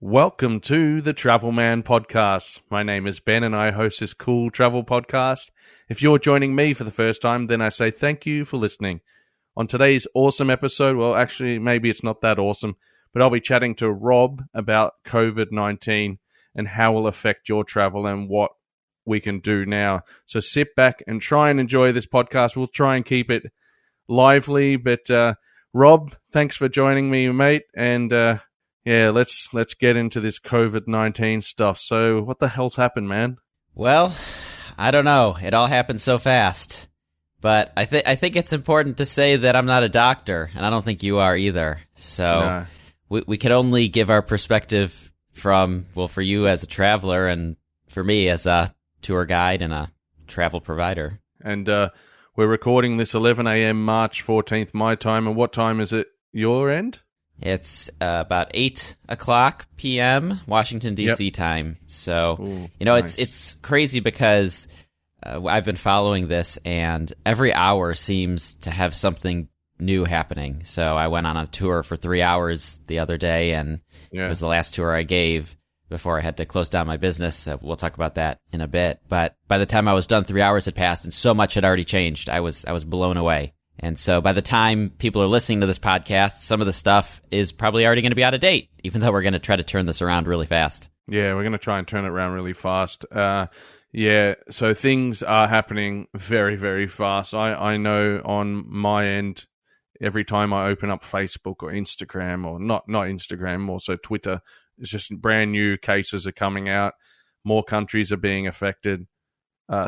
Welcome to the Travelman Podcast. My name is Ben and I host this cool travel podcast. If you're joining me for the first time, then I say thank you for listening. On today's awesome episode, well, actually, maybe it's not that awesome, but I'll be chatting to Rob about COVID-19 and how it will affect your travel and what we can do now. So sit back and try and enjoy this podcast. We'll try and keep it lively, but Rob, thanks for joining me, mate, and yeah, let's get into this COVID-19 stuff. So what the hell's happened, man? Well, I don't know. It all happened so fast. But I think it's important to say that I'm not a doctor, and I don't think you are either. So we can only give our perspective from, well, for you as a traveler and for me as a tour guide and a travel provider. And we're recording this 11 a.m. March 14th my time. And what time is it your end? It's about 8 o'clock p.m. Washington, D.C. time. So, Ooh, nice. Nice. It's crazy because I've been following this, and every hour seems to have something new happening. So I went on a tour for 3 hours the other day, and it was the last tour I gave before I had to close down my business. We'll talk about that in a bit. But by the time I was done, 3 hours had passed, and so much had already changed. I was blown away. And so by the time people are listening to this podcast, some of the stuff is probably already going to be out of date, even though we're going to try to turn this around really fast. Yeah, we're going to try and turn it around really fast. Yeah, so things are happening very, very fast. I know on my end, every time I open up Facebook or Instagram, or not Instagram, also Twitter, it's just brand new cases are coming out. More countries are being affected.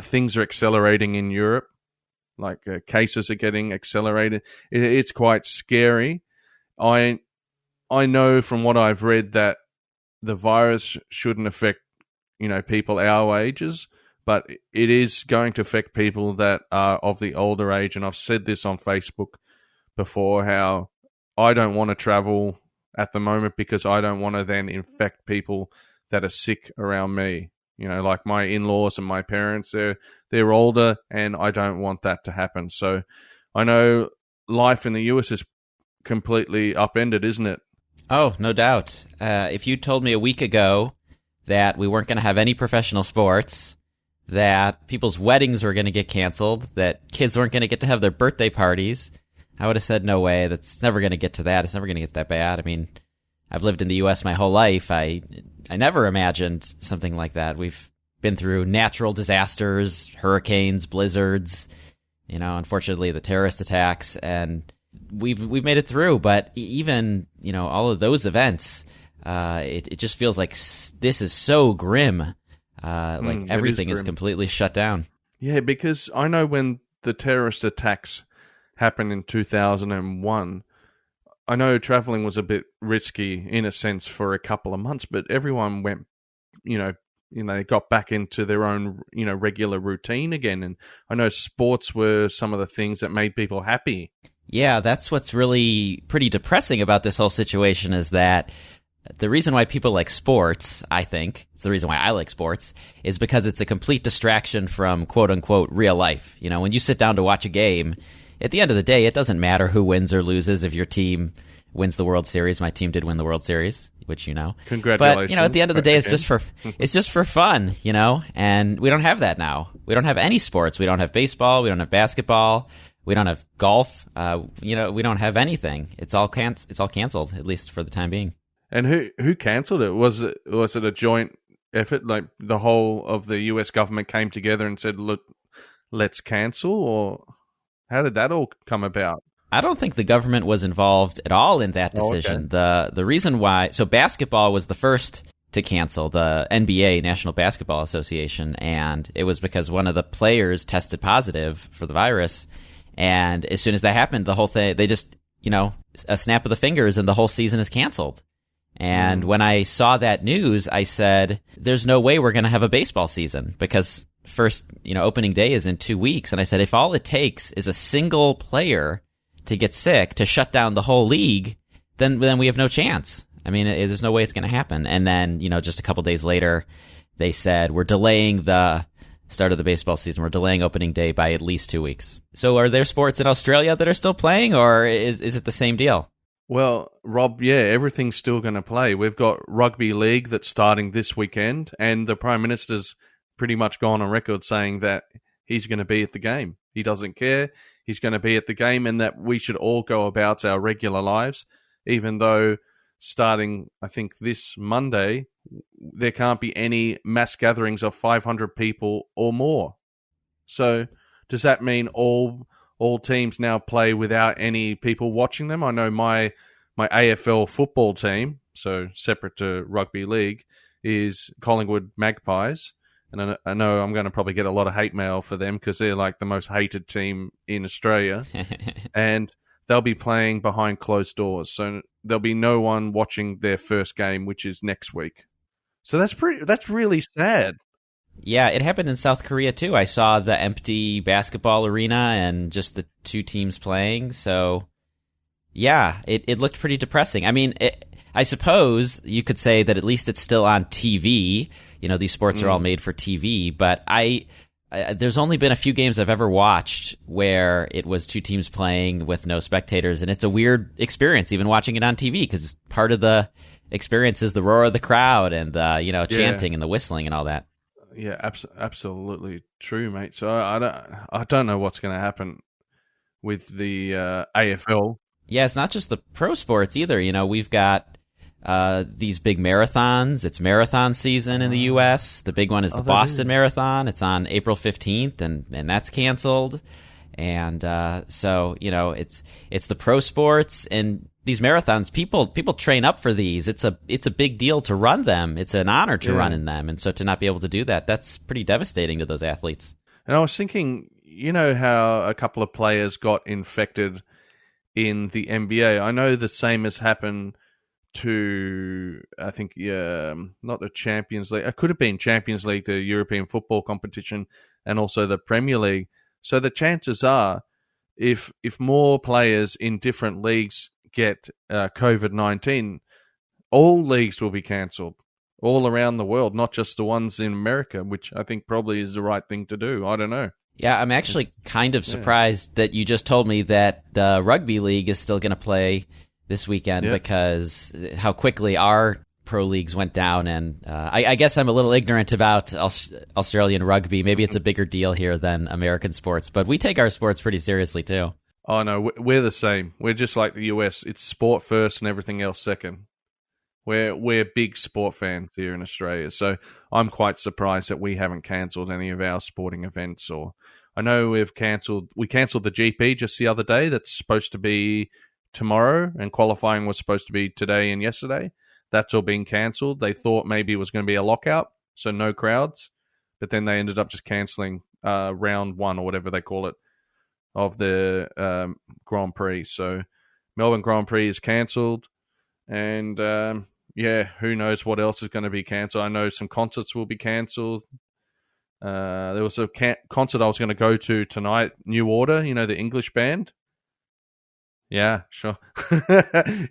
Things are accelerating in Europe. Like cases are getting accelerated. It's quite scary. I know from what I've read that the virus shouldn't affect, people our ages, but it is going to affect people that are of the older age. And I've said this on Facebook before, how I don't want to travel at the moment because I don't want to then infect people that are sick around me. Like my in-laws and my parents, they're older, and I don't want that to happen. So I know life in the US is completely upended, isn't it? Oh, no doubt. If you told me a week ago that we weren't going to have any professional sports, that people's weddings were going to get canceled, that kids weren't going to get to have their birthday parties, I would have said, no way, that's never going to get to that. It's never going to get that bad. I mean, I've lived in the U.S. my whole life. I never imagined something like that. We've been through natural disasters, hurricanes, blizzards, unfortunately the terrorist attacks, and we've made it through. But even, all of those events, it just feels like this is so grim. Like everything is completely shut down. Yeah, because I know when the terrorist attacks happened in 2001, I know traveling was a bit risky in a sense for a couple of months, but everyone went, got back into their own, regular routine again. And I know sports were some of the things that made people happy. Yeah, that's what's really pretty depressing about this whole situation, is that the reason why people like sports, I think, it's the reason why I like sports, is because it's a complete distraction from quote-unquote real life. When you sit down to watch a game, at the end of the day, it doesn't matter who wins or loses. If your team wins the World Series, my team did win the World Series, which Congratulations. But at the end of the day, it's just for fun, And we don't have that now. We don't have any sports. We don't have baseball. We don't have basketball. We don't have golf. We don't have anything. It's all canceled, at least for the time being. And who canceled it? Was it a joint effort? Like the whole of the U.S. government came together and said, "Look, let's cancel," or how did that all come about? I don't think the government was involved at all in that decision. Oh, okay. The reason why, so basketball was the first to cancel, the NBA, National Basketball Association, and it was because one of the players tested positive for the virus, and as soon as that happened, the whole thing, they just, a snap of the fingers and the whole season is canceled. And when I saw that news, I said, there's no way we're going to have a baseball season, because first, opening day is in 2 weeks. And I said, if all it takes is a single player to get sick to shut down the whole league, then we have no chance. I mean, there's no way it's going to happen. And then, just a couple days later, they said, we're delaying the start of the baseball season. We're delaying opening day by at least 2 weeks. So are there sports in Australia that are still playing, or is it the same deal? Well, Rob, yeah, everything's still going to play. We've got rugby league that's starting this weekend, and the Prime Minister's pretty much gone on record saying that he's going to be at the game. He doesn't care. He's going to be at the game, and that we should all go about our regular lives, even though starting, I think, this Monday, there can't be any mass gatherings of 500 people or more. So does that mean all teams now play without any people watching them? I know my AFL football team, so separate to rugby league, is Collingwood Magpies. And I know I'm going to probably get a lot of hate mail for them because they're like the most hated team in Australia. And they'll be playing behind closed doors. So there'll be no one watching their first game, which is next week. So that's really sad. Yeah, it happened in South Korea too. I saw the empty basketball arena and just the two teams playing. So, yeah, it looked pretty depressing. I mean, I suppose you could say that at least it's still on TV. You know, these sports are all made for TV. But there's only been a few games I've ever watched where it was two teams playing with no spectators, and it's a weird experience even watching it on TV because part of the experience is the roar of the crowd and the chanting and the whistling and all that. Yeah, absolutely true, mate. So I don't know what's going to happen with the AFL. Yeah, it's not just the pro sports either. You know, we've got these big marathons. It's marathon season in the U.S. The big one is the Boston Marathon. It's on April 15th, and that's canceled. And so, you know, it's the pro sports and these marathons. People train up for these. It's a big deal to run them. It's an honor to run in them. And so to not be able to do that, that's pretty devastating to those athletes. And I was thinking, you know how a couple of players got infected in the NBA? I know the same has happened to, I think, not the Champions League. It could have been Champions League, the European football competition, and also the Premier League. So the chances are, if more players in different leagues get COVID-19, all leagues will be cancelled all around the world, not just the ones in America, which I think probably is the right thing to do. I don't know. Yeah, I'm actually kind of surprised that you just told me that the rugby league is still going to play this weekend because how quickly our pro leagues went down. And I guess I'm a little ignorant about Australian rugby. Maybe it's a bigger deal here than American sports, but we take our sports pretty seriously too. Oh, no, we're the same. We're just like the US. It's sport first and everything else second. We're big sport fans here in Australia, so I'm quite surprised that we haven't cancelled any of our sporting events. Or I know we cancelled the GP just the other day. That's supposed to be tomorrow, and qualifying was supposed to be today and yesterday. That's all been cancelled. They thought maybe it was going to be a lockout, so no crowds, but then they ended up just cancelling round one or whatever they call it of the Grand Prix. So Melbourne Grand Prix is cancelled, and who knows what else is going to be cancelled. I know some concerts will be cancelled. There was a concert I was going to go to tonight, New Order, you know, the English band. Yeah, sure.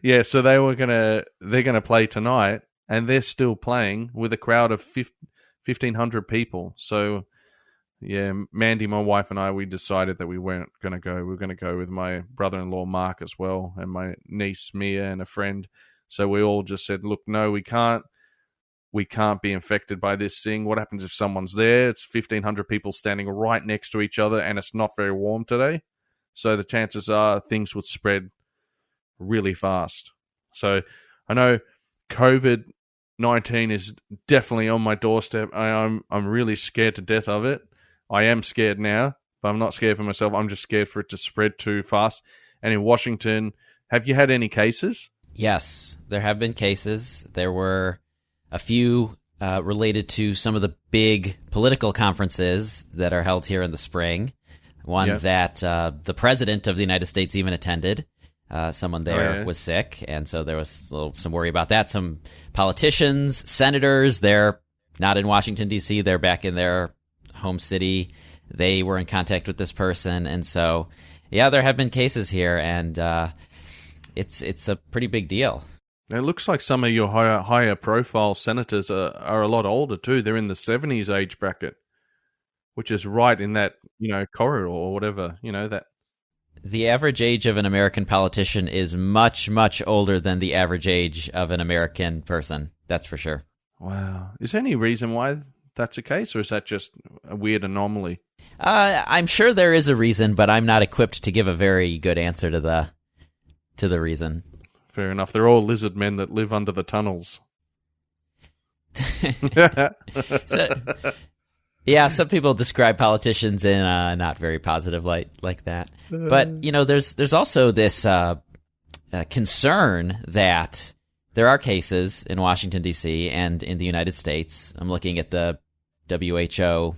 Yeah, so they're gonna play tonight, and they're still playing with a crowd of 1,500 people. So, yeah, Mandy, my wife, and I, we decided that we weren't going to go. We were going to go with my brother-in-law, Mark, as well, and my niece, Mia, and a friend. So we all just said, look, no, we can't be infected by this thing. What happens if someone's there? It's 1,500 people standing right next to each other, and it's not very warm today. So the chances are things would spread really fast. So I know COVID-19 is definitely on my doorstep. I'm really scared to death of it. I am scared now, but I'm not scared for myself. I'm just scared for it to spread too fast. And in Washington, have you had any cases? Yes, there have been cases. There were a few related to some of the big political conferences that are held here in the spring. One that the president of the United States even attended. Someone there was sick, and so there was some worry about that. Some politicians, senators, they're not in Washington, D.C., they're back in their home city. They were in contact with this person, and so, yeah, there have been cases here, and it's a pretty big deal. It looks like some of your higher profile senators are a lot older, too. They're in the 70s age bracket, which is right in that, corridor or whatever, that. The average age of an American politician is much, much older than the average age of an American person. That's for sure. Wow. Is there any reason why that's the case, or is that just a weird anomaly? I'm sure there is a reason, but I'm not equipped to give a very good answer to the reason. Fair enough. They're all lizard men that live under the tunnels. Yeah, some people describe politicians in a not very positive light like that. But, there's also this concern that there are cases in Washington, D.C. and in the United States. I'm looking at the WHO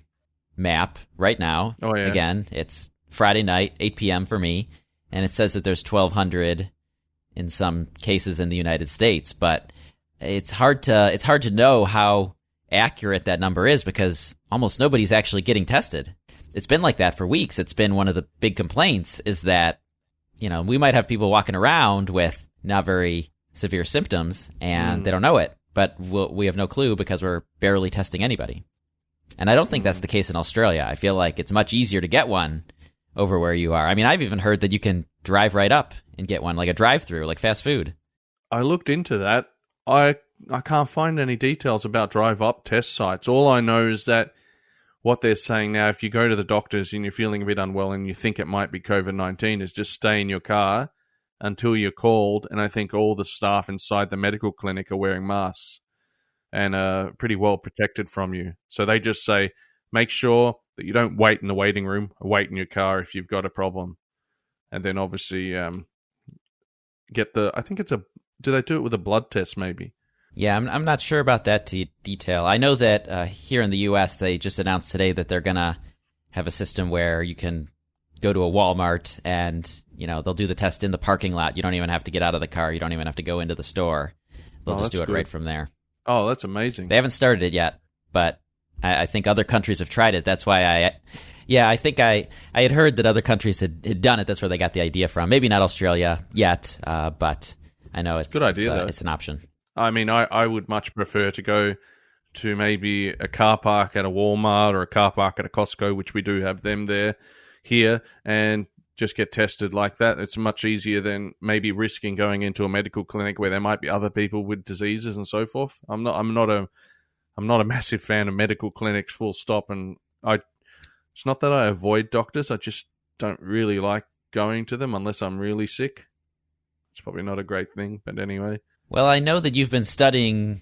map right now. Oh, yeah. Again, it's Friday night, 8 p.m. for me, and it says that there's 1,200 in some cases in the United States. But it's hard to know how accurate that number is because almost nobody's actually getting tested. It's been like that for weeks. It's been one of the big complaints is that, we might have people walking around with not very severe symptoms and they don't know it, but we have no clue because we're barely testing anybody. And I don't think that's the case in Australia. I feel like it's much easier to get one over where you are. I mean, I've even heard that you can drive right up and get one, like a drive-through, like fast food. I looked into that. I can't find any details about drive-up test sites. All I know is that what they're saying now, if you go to the doctors and you're feeling a bit unwell and you think it might be COVID-19, is just stay in your car until you're called. And I think all the staff inside the medical clinic are wearing masks and are pretty well protected from you. So they just say, make sure that you don't wait in the waiting room or wait in your car if you've got a problem. And then obviously do they do it with a blood test maybe? Yeah, I'm not sure about that detail. I know that here in the U.S., they just announced today that they're going to have a system where you can go to a Walmart and, they'll do the test in the parking lot. You don't even have to get out of the car. You don't even have to go into the store. They'll just do it right from there. Oh, that's amazing. They haven't started it yet, but I think other countries have tried it. That's why I think I had heard that other countries had done it. That's where they got the idea from. Maybe not Australia yet, but I know it's good idea. It's an option. I mean, I would much prefer to go to maybe a car park at a Walmart or a car park at a Costco, which we do have them here, and just get tested like that. It's much easier than maybe risking going into a medical clinic where there might be other people with diseases and so forth. I'm not a massive fan of medical clinics, full stop. And it's not that I avoid doctors. I just don't really like going to them unless I'm really sick. It's probably not a great thing, but anyway. Well, I know that you've been studying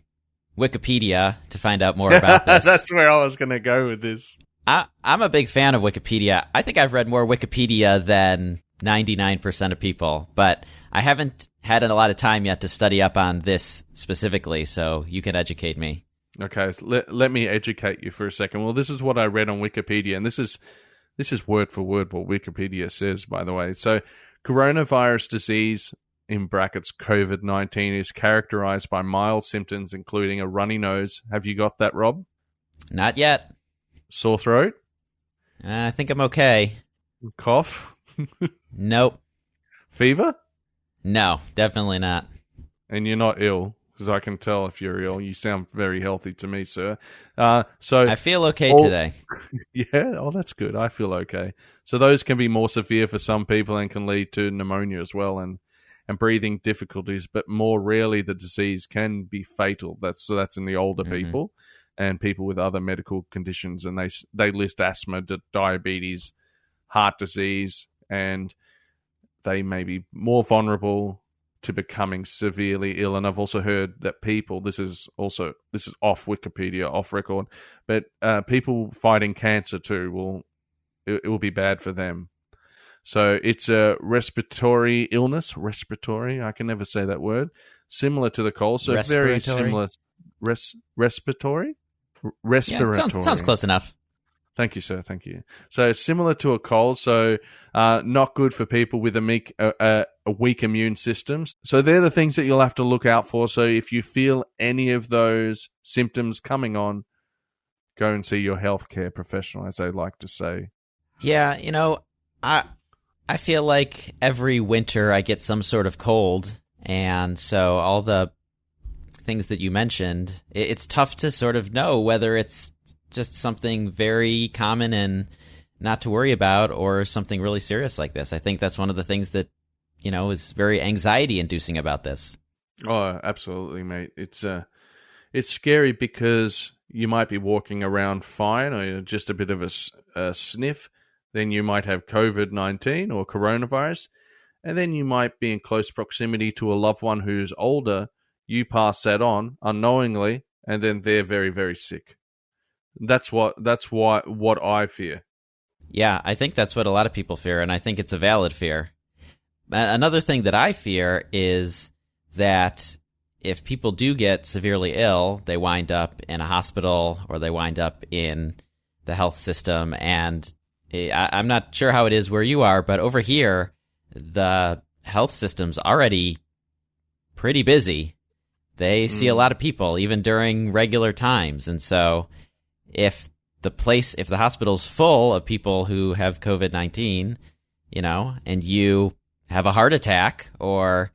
Wikipedia to find out more about this. That's where I was going to go with this. I'm a big fan of Wikipedia. I think I've read more Wikipedia than 99% of people, but I haven't had a lot of time yet to study up on this specifically, so you can educate me. Okay, so let me educate you for a second. Well, this is what I read on Wikipedia, and this is word for word what Wikipedia says, by the way. So, coronavirus disease, in brackets COVID-19, is characterized by mild symptoms, including a runny nose. Have you got that, Rob? Not yet. Sore throat? I think I'm okay. Cough? Nope. Fever? No, definitely not. And you're not ill, because I can tell if you're ill. You sound very healthy to me, sir. So I feel okay today. Yeah? Oh, that's good. I feel okay. So those can be more severe for some people and can lead to pneumonia as well and breathing difficulties, but more rarely the disease can be fatal. That's in the older people and people with other medical conditions, and they list asthma, diabetes, heart disease, and they may be more vulnerable to becoming severely ill. And I've also heard that people, this is off Wikipedia, off record, but people fighting cancer too it will be bad for them. So it's a respiratory illness. Respiratory, I can never say that word. Similar to the cold, so very similar. Respiratory? Respiratory. Yeah, sounds close enough. Thank you, sir. Thank you. So similar to a cold, so not good for people with a weak immune system. So they're the things that you'll have to look out for. So if you feel any of those symptoms coming on, go and see your healthcare professional, as they like to say. Yeah, I feel like every winter I get some sort of cold, and so all the things that you mentioned, it's tough to sort of know whether it's just something very common and not to worry about, or something really serious like this. I think that's one of the things that, is very anxiety inducing about this. Oh, absolutely, mate. It's scary because you might be walking around fine or just a bit of a sniff. Then you might have COVID-19 or coronavirus. And then you might be in close proximity to a loved one who's older. You pass that on unknowingly, and then they're very, very sick. That's what I fear. Yeah, I think that's what a lot of people fear, and I think it's a valid fear. Another thing that I fear is that if people do get severely ill, they wind up in a hospital or they wind up in the health system. And I'm not sure how it is where you are, but over here, the health system's already pretty busy. They see a lot of people, even during regular times. And so if the hospital's full of people who have COVID-19, and you have a heart attack or,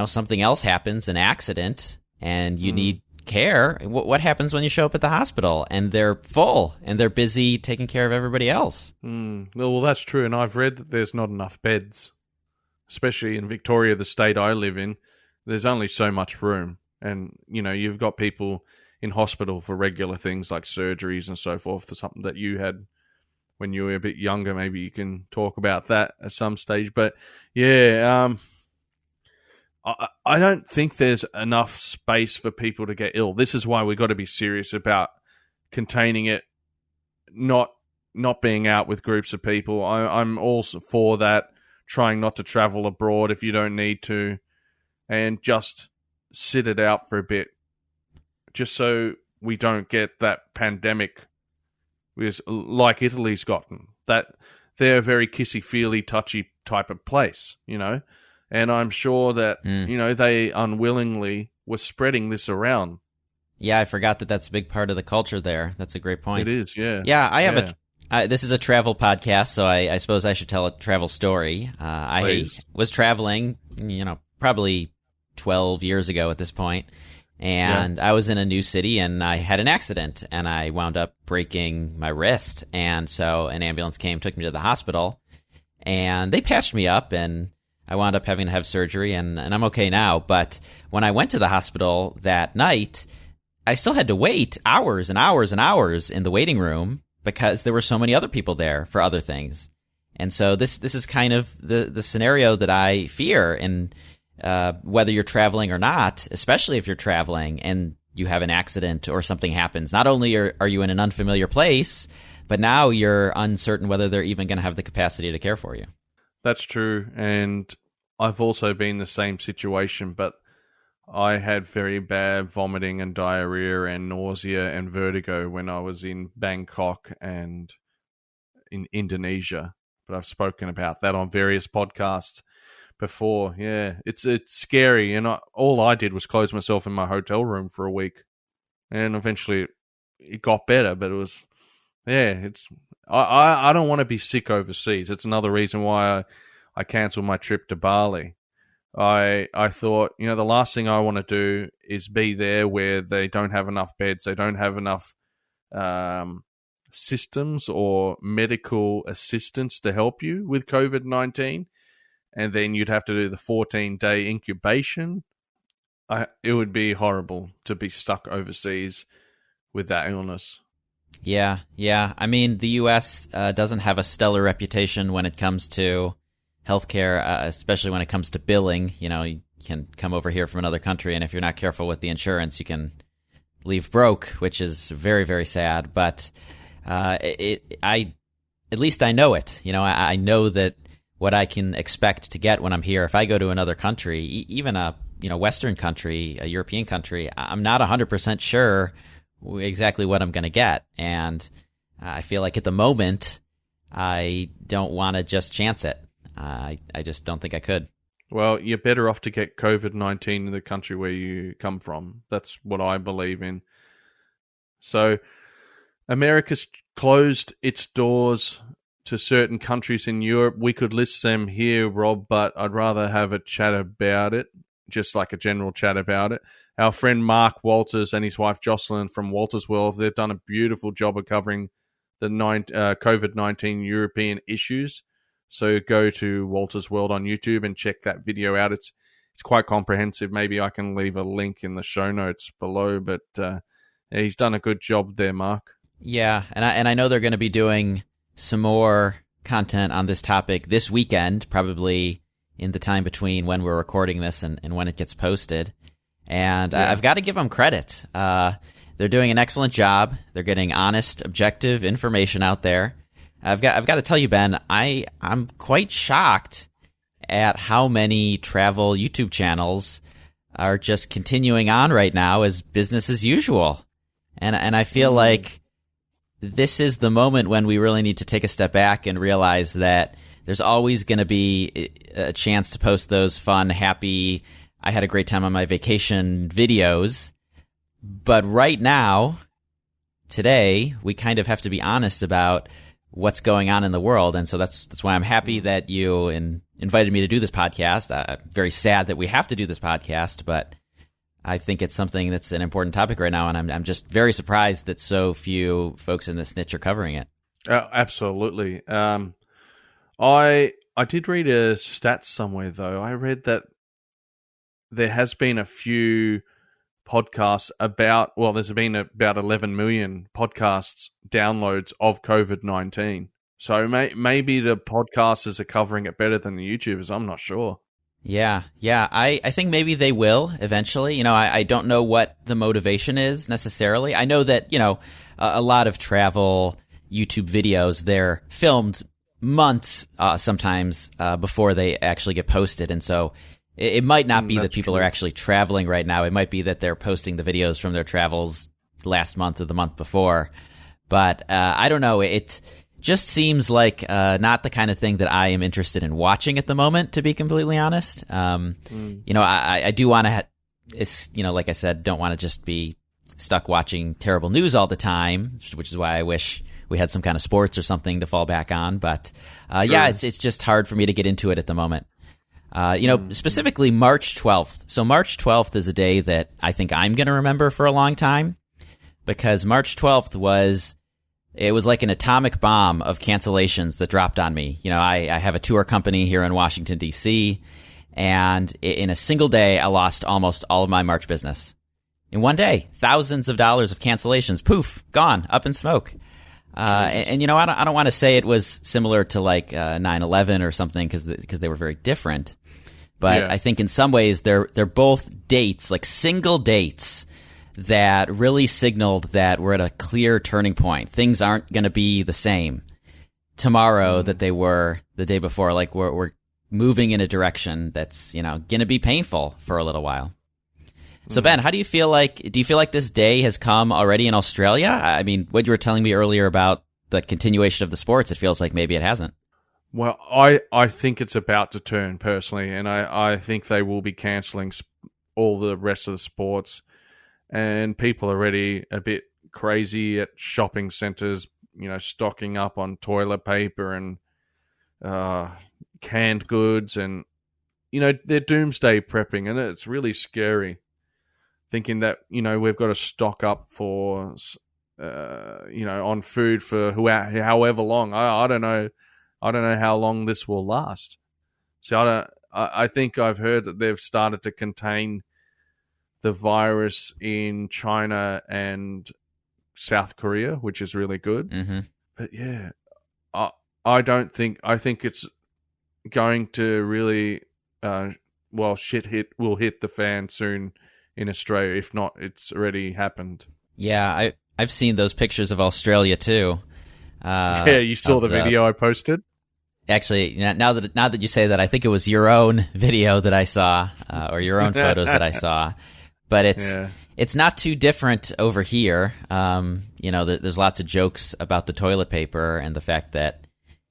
something else happens, an accident, and you need care, what happens when you show up at the hospital and they're full and they're busy taking care of everybody else? Well, that's true, and I've read that there's not enough beds, especially in Victoria, the state I live in. There's only so much room, and you've got people in hospital for regular things like surgeries and so forth. For something that you had when you were a bit younger, maybe you can talk about that at some stage. But yeah, I don't think there's enough space for people to get ill. This is why we've got to be serious about containing it, not being out with groups of people. I'm all for that, trying not to travel abroad if you don't need to, and just sit it out for a bit, just so we don't get that pandemic like Italy's gotten. That they're a very kissy-feely, touchy type of place, And I'm sure that, they unwillingly were spreading this around. Yeah, I forgot that that's a big part of the culture there. That's a great point. It is, yeah. Yeah, I have this is a travel podcast, so I suppose I should tell a travel story. I was traveling, probably 12 years ago at this point, and I was in a new city, and I had an accident, and I wound up breaking my wrist. And so an ambulance came, took me to the hospital, and they patched me up, and I wound up having to have surgery, and I'm okay now. But when I went to the hospital that night, I still had to wait hours and hours and hours in the waiting room because there were so many other people there for other things. And so this is kind of the scenario that I fear. And whether you're traveling or not, especially if you're traveling and you have an accident or something happens, not only are you in an unfamiliar place, but now you're uncertain whether they're even going to have the capacity to care for you. That's true, and I've also been in the same situation, but I had very bad vomiting and diarrhea and nausea and vertigo when I was in Bangkok and in Indonesia. But I've spoken about that on various podcasts before. Yeah, it's scary, and all I did was close myself in my hotel room for a week, and eventually it got better. But it was, I don't want to be sick overseas. It's another reason why I canceled my trip to Bali. I thought, the last thing I want to do is be there where they don't have enough beds, they don't have enough systems or medical assistance to help you with COVID-19, and then you'd have to do the 14-day incubation. It would be horrible to be stuck overseas with that illness. Yeah. I mean, the U.S. Doesn't have a stellar reputation when it comes to healthcare, especially when it comes to billing. You can come over here from another country, and if you're not careful with the insurance, you can leave broke, which is very, very sad. But at least I know it. I know that what I can expect to get when I'm here. If I go to another country, even a Western country, a European country, I'm not 100% sure exactly what I'm going to get. And I feel like at the moment, I don't want to just chance it. I just don't think I could. Well, you're better off to get COVID-19 in the country where you come from. That's what I believe in. So, America's closed its doors to certain countries in Europe. We could list them here, Rob, but I'd rather have a chat about it, just like a general chat about it. Our friend Mark Wolters and his wife Jocelyn from Wolters World, they've done a beautiful job of covering the COVID-19 European issues. So go to Wolters World on YouTube and check that video out. It's quite comprehensive. Maybe I can leave a link in the show notes below, but he's done a good job there, Mark. Yeah, and I know they're going to be doing some more content on this topic this weekend, probably in the time between when we're recording this and when it gets posted. And I've got to give them credit. They're doing an excellent job. They're getting honest, objective information out there. I've got to tell you, Ben, I'm quite shocked at how many travel YouTube channels are just continuing on right now as business as usual. And I feel like this is the moment when we really need to take a step back and realize that there's always going to be a chance to post those fun, happy, I had a great time on my vacation videos. But right now, today, we kind of have to be honest about what's going on in the world. And so that's why I'm happy that you invited me to do this podcast. I'm very sad that we have to do this podcast, but I think it's something that's an important topic right now. And I'm just very surprised that so few folks in this niche are covering it. Absolutely. I did read a stat somewhere, though. I read that there has been a few podcasts there's been about 11 million podcasts downloads of COVID-19. So maybe the podcasters are covering it better than the YouTubers. I'm not sure. Yeah. I think maybe they will eventually. I don't know what the motivation is necessarily. I know that, a lot of travel YouTube videos, they're filmed months sometimes before they actually get posted. And so it might not be that people are actually traveling right now. It might be that they're posting the videos from their travels last month or the month before. But I don't know. It just seems like not the kind of thing that I am interested in watching at the moment, to be completely honest. I do want to, like I said, don't want to just be stuck watching terrible news all the time, which is why I wish we had some kind of sports or something to fall back on. But it's just hard for me to get into it at the moment. Specifically March 12th. So March 12th is a day that I think I'm going to remember for a long time, because March 12th was like an atomic bomb of cancellations that dropped on me. I have a tour company here in Washington, D.C., and in a single day, I lost almost all of my March business. In one day, thousands of dollars of cancellations, poof, gone, up in smoke. I don't want to say it was similar to like 9/11 or something because they were very different. But I think in some ways they're both dates, like single dates, that really signaled that we're at a clear turning point. Things aren't going to be the same tomorrow that they were the day before. Like we're moving in a direction that's going to be painful for a little while. So Ben, how do you feel like this day has come already in Australia? I mean, what you were telling me earlier about the continuation of the sports, it feels like maybe it hasn't. Well, I think it's about to turn personally, and I think they will be cancelling all the rest of the sports, and people are already a bit crazy at shopping centres, stocking up on toilet paper and canned goods, and they're doomsday prepping, and it's really scary. Thinking that, we've got to stock up for, on food for however long. I don't know. I don't know how long this will last. So I think I've heard that they've started to contain the virus in China and South Korea, which is really good. Mm-hmm. But yeah, I think it's going to really, shit will hit the fan soon in Australia. If not, it's already happened. Yeah, I've seen those pictures of Australia too. You saw the video I posted? Actually, now that you say that, I think it was your own video that I saw, or your own photos that I saw. But it's not too different over here. There's lots of jokes about the toilet paper and the fact that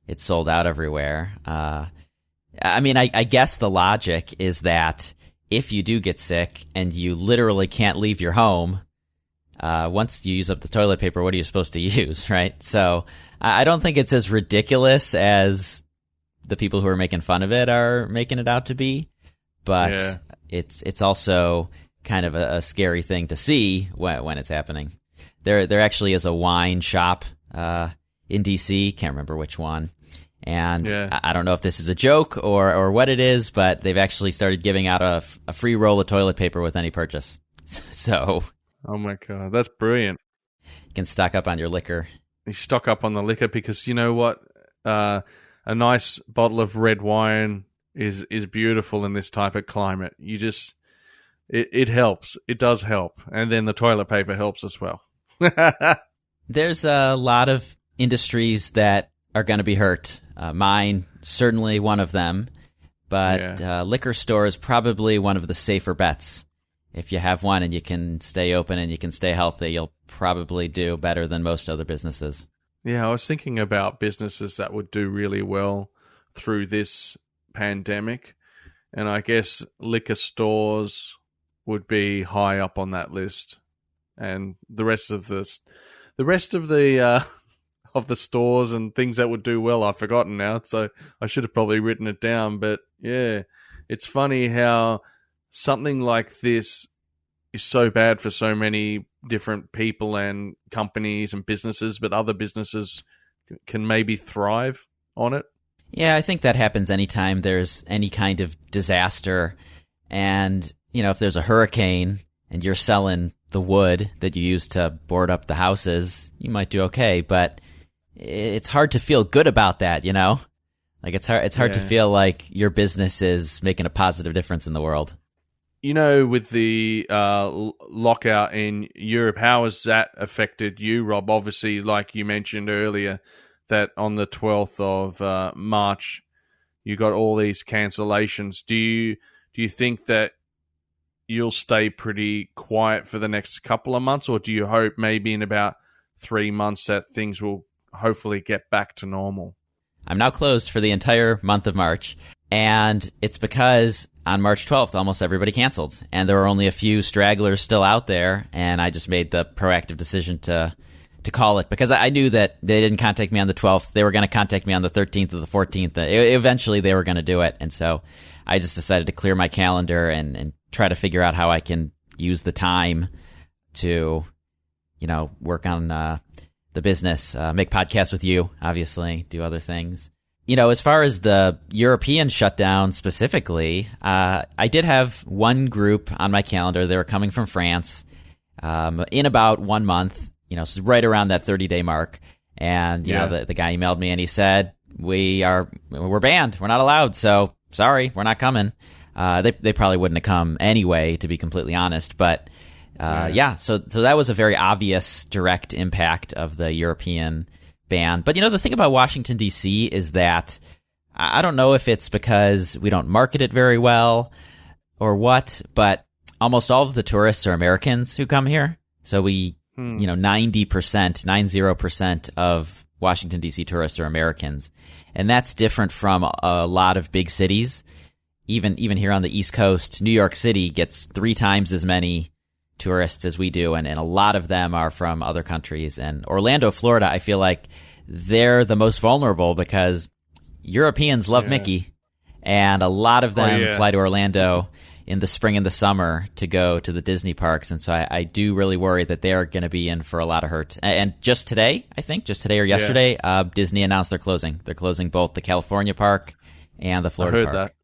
it's sold out everywhere. I guess the logic is that if you do get sick and you literally can't leave your home, once you use up the toilet paper, what are you supposed to use, right? So I don't think it's as ridiculous as the people who are making fun of it are making it out to be, but it's also kind of a scary thing to see when it's happening. There actually is a wine shop in DC. Can't remember which one. And I don't know if this is a joke or what it is, but they've actually started giving out a free roll of toilet paper with any purchase. So, oh my God, that's brilliant. You can stock up on your liquor. You stock up on the liquor because you know what? A nice bottle of red wine is beautiful in this type of climate. You just, it helps. It does help. And then the toilet paper helps as well. There's a lot of industries that are going to be hurt. Mine, certainly one of them. But liquor store is probably one of the safer bets. If you have one and you can stay open and you can stay healthy, you'll probably do better than most other businesses. Yeah, I was thinking about businesses that would do really well through this pandemic. And I guess liquor stores would be high up on that list. And the rest of the of the stores and things that would do well, I've forgotten now. So I should have probably written it down. But yeah, it's funny how something like this is so bad for so many different people and companies and businesses, but other businesses can maybe thrive on it. Yeah, I think that happens anytime there's any kind of disaster. And, if there's a hurricane and you're selling the wood that you use to board up the houses, you might do okay. But it's hard to feel good about that, Like it's hard to feel like your business is making a positive difference in the world. With the lockout in Europe, how has that affected you, Rob? Obviously, like you mentioned earlier, that on the 12th of March, you got all these cancellations. Do you think that you'll stay pretty quiet for the next couple of months, or do you hope maybe in about 3 months that things will hopefully get back to normal? I'm now closed for the entire month of March, and it's because on March 12th, almost everybody canceled, and there were only a few stragglers still out there, and I just made the proactive decision to call it because I knew that they didn't contact me on the 12th. They were going to contact me on the 13th or the 14th. Eventually, they were going to do it, and so I just decided to clear my calendar and try to figure out how I can use the time to, work on the business, make podcasts with you, obviously, do other things. As far as the European shutdown specifically, I did have one group on my calendar. They were coming from France in about 1 month, so right around that 30-day mark. And, the guy emailed me and he said, we're banned. We're not allowed. So sorry, we're not coming. They probably wouldn't have come anyway, to be completely honest. But so that was a very obvious direct impact of the European ban. But the thing about Washington, D.C. is that I don't know if it's because we don't market it very well or what, but almost all of the tourists are Americans who come here. So 90% of Washington, D.C. tourists are Americans. And that's different from a lot of big cities. Even here on the East Coast, New York City gets 3 times as many tourists as we do, and a lot of them are from other countries. And Orlando, Florida, I feel like they're the most vulnerable because Europeans love Mickey, and a lot of them fly to Orlando in the spring and the summer to go to the Disney parks. And so I do really worry that they're going to be in for a lot of hurt. And just today or yesterday, Disney announced they're closing. They're closing both the California park and the Florida park. I heard that.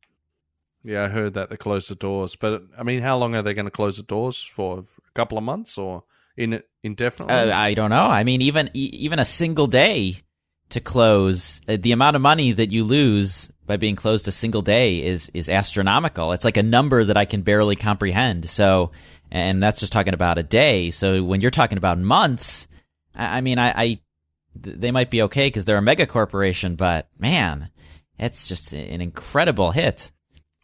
Yeah, I heard that they closed the doors. But, I mean, how long are they going to close the doors for? A couple of months or indefinitely? I don't know. I mean, even a single day to close, the amount of money that you lose by being closed a single day is astronomical. It's like a number that I can barely comprehend. So, and that's just talking about a day. So when you're talking about months, I mean, they might be okay because they're a mega corporation, but man, it's just an incredible hit.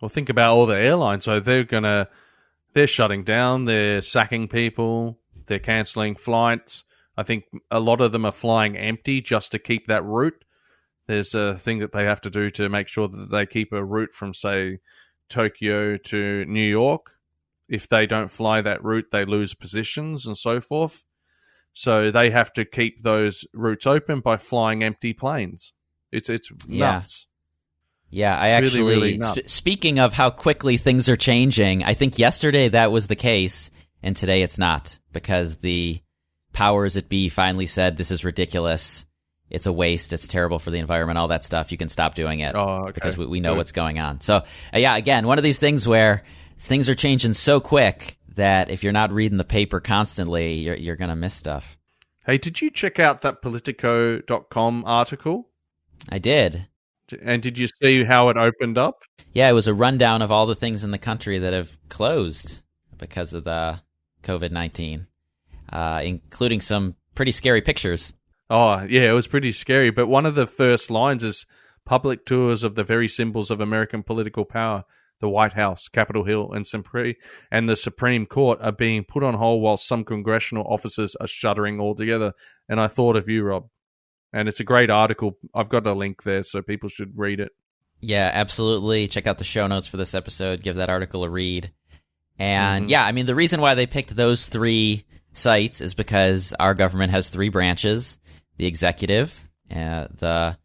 Well, think about all the airlines. So they're shutting down, they're sacking people, they're canceling flights. I think a lot of them are flying empty just to keep that route. There's a thing that they have to do to make sure that they keep a route from, say, Tokyo to New York. If they don't fly that route, they lose positions and so forth. So they have to keep those routes open by flying empty planes. It's nuts. Yeah, I actually, really speaking of how quickly things are changing, I think yesterday that was the case, and today it's not, because the powers that be finally said this is ridiculous, it's a waste, it's terrible for the environment, all that stuff, you can stop doing it because we know what's going on. So, again, one of these things where things are changing so quick that if you're not reading the paper constantly, you're going to miss stuff. Hey, did you check out that Politico.com article? I did. And did you see how it opened up? Yeah, it was a rundown of all the things in the country that have closed because of the COVID-19, including some pretty scary pictures. Oh, yeah, it was pretty scary. But one of the first lines is public tours of the very symbols of American political power, the White House, Capitol Hill, and the Supreme Court are being put on hold while some congressional officers are shuttering altogether. And I thought of you, Rob. And it's a great article. I've got a link there, so people should read it. Yeah, absolutely. Check out the show notes for this episode. Give that article a read. And the reason why they picked those 3 sites is because our government has 3 branches: the executive, the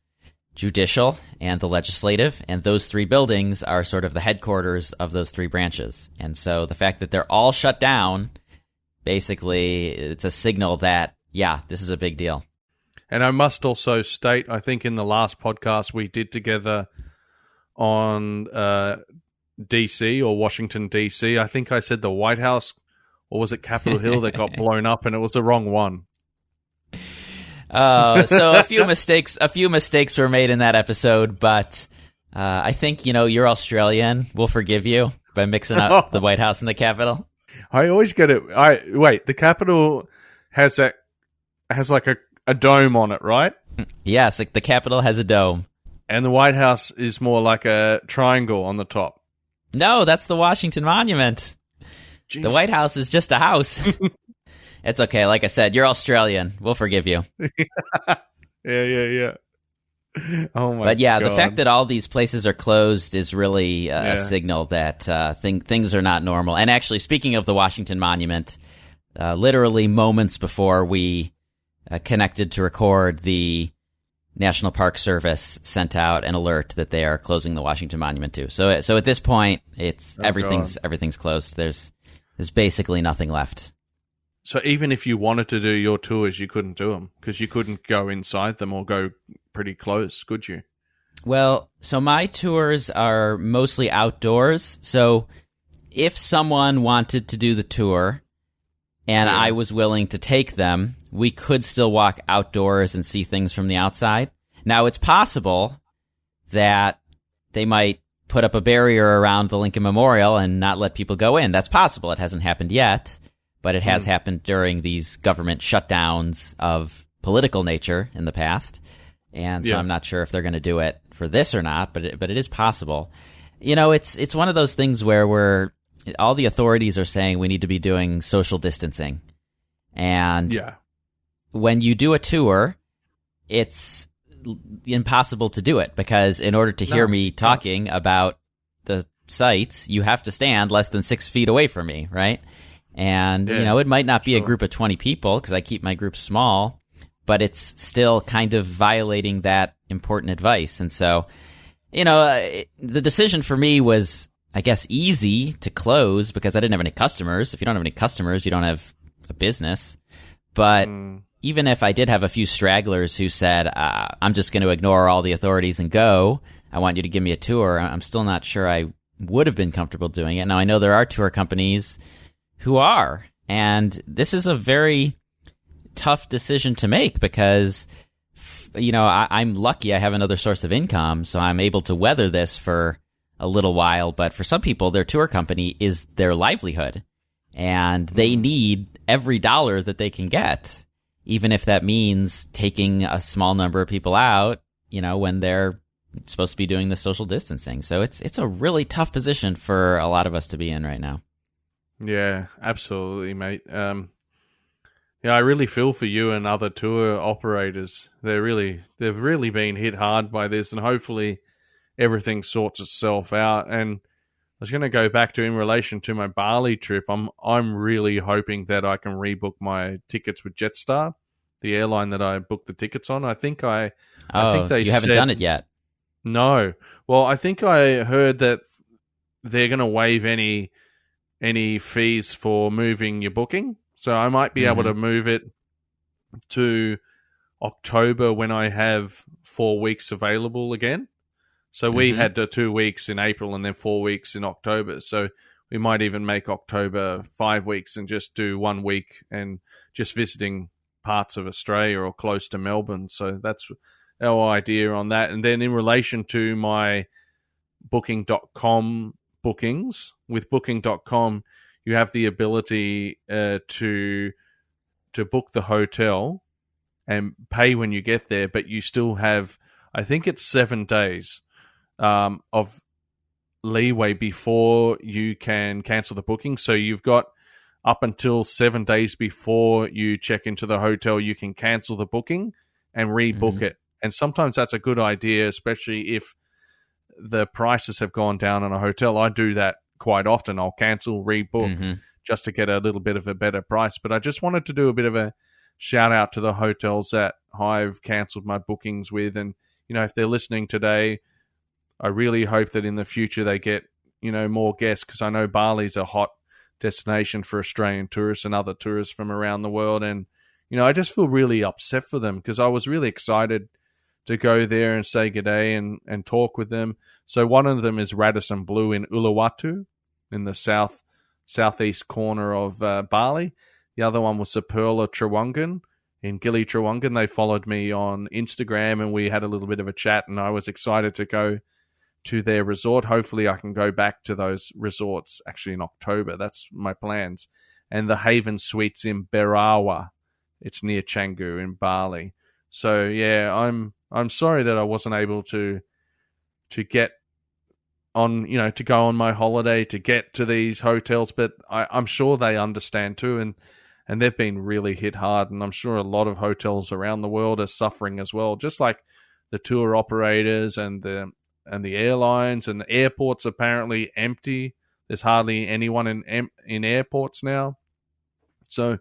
judicial, and the legislative. And those 3 buildings are sort of the headquarters of those 3 branches. And so the fact that they're all shut down, basically, it's a signal that, this is a big deal. And I must also state, I think in the last podcast we did together on DC or Washington, D.C., I think I said the White House, or was it Capitol Hill that got blown up, and it was the wrong one. So a few mistakes were made in that episode, but I think, you're Australian. We'll forgive you by mixing up the White House and the Capitol. I always get it. Wait, the Capitol has like a dome on it, right? Yes, like the Capitol has a dome. And the White House is more like a triangle on the top. No, that's the Washington Monument. Jeez. The White House is just a house. It's okay. Like I said, you're Australian. We'll forgive you. Yeah. Oh my! But God. The fact that all these places are closed is really a signal that things are not normal. And actually, speaking of the Washington Monument, literally moments before we connected to record, the National Park Service sent out an alert that they are closing the Washington Monument too. So at this point, it's everything's closed. There's basically nothing left. So even if you wanted to do your tours, you couldn't do them because you couldn't go inside them or go pretty close, could you? Well, so my tours are mostly outdoors. So if someone wanted to do the tour and I was willing to take them, we could still walk outdoors and see things from the outside. Now, it's possible that they might put up a barrier around the Lincoln Memorial and not let people go in. That's possible. It hasn't happened yet, but it has happened during these government shutdowns of political nature in the past. And so I'm not sure if they're going to do it for this or not, but it is possible. It's one of those things where all the authorities are saying we need to be doing social distancing. And when you do a tour, it's impossible to do it because in order to hear me talking about the sites, you have to stand less than 6 feet away from me, right? And, it might not be a group of 20 people because I keep my groups small, but it's still kind of violating that important advice. And so, the decision for me was, I guess, easy to close because I didn't have any customers. If you don't have any customers, you don't have a business. But even if I did have a few stragglers who said, I'm just going to ignore all the authorities and go, I want you to give me a tour, I'm still not sure I would have been comfortable doing it. Now, I know there are tour companies who are, and this is a very tough decision to make because, I'm lucky I have another source of income, so I'm able to weather this for a little while. But for some people, their tour company is their livelihood, and they need every dollar that they can get, even if that means taking a small number of people out, when they're supposed to be doing the social distancing. So it's a really tough position for a lot of us to be in right now. Yeah, absolutely, mate. I really feel for you and other tour operators. They've really been hit hard by this, and hopefully everything sorts itself out. And I was going to go back to in relation to my Bali trip. I'm really hoping that I can rebook my tickets with Jetstar, the airline that I booked the tickets on. I think they haven't done it yet. No. Well, I think I heard that they're going to waive any fees for moving your booking. So I might be able to move it to October when I have 4 weeks available again. So we had 2 weeks in April and then 4 weeks in October. So we might even make October 5 weeks and just do 1 week and just visiting parts of Australia or close to Melbourne. So that's our idea on that. And then in relation to my Booking.com bookings, with Booking.com, you have the ability to book the hotel and pay when you get there, but you still have, I think it's 7 days of leeway before you can cancel the booking. So you've got up until 7 days before you check into the hotel, you can cancel the booking and rebook it. And sometimes that's a good idea, especially if the prices have gone down on a hotel. I do that quite often. I'll cancel, rebook just to get a little bit of a better price. But I just wanted to do a bit of a shout out to the hotels that I've cancelled my bookings with. And, you know, if they're listening today, I really hope that in the future they get, you know, more guests, because I know Bali's a hot destination for Australian tourists and other tourists from around the world. And, you know, I just feel really upset for them because I was really excited to go there and say good day and talk with them. So one of them is Radisson Blu in Uluwatu in the southeast corner of Bali. The other one was Saperla Trawangan in Gili Trawangan. They followed me on Instagram and we had a little bit of a chat, and I was excited to go to their resort. Hopefully I can go back to those resorts actually in October. That's my plans. And the Haven Suites in Berawa. It's near Canggu in Bali. So yeah, I'm sorry that I wasn't able to get on, you know, to go on my holiday, to get to these hotels, but I'm sure they understand too, and they've been really hit hard, and I'm sure a lot of hotels around the world are suffering as well, just like the tour operators and the airlines, and the airports apparently empty. There's hardly anyone in airports now. So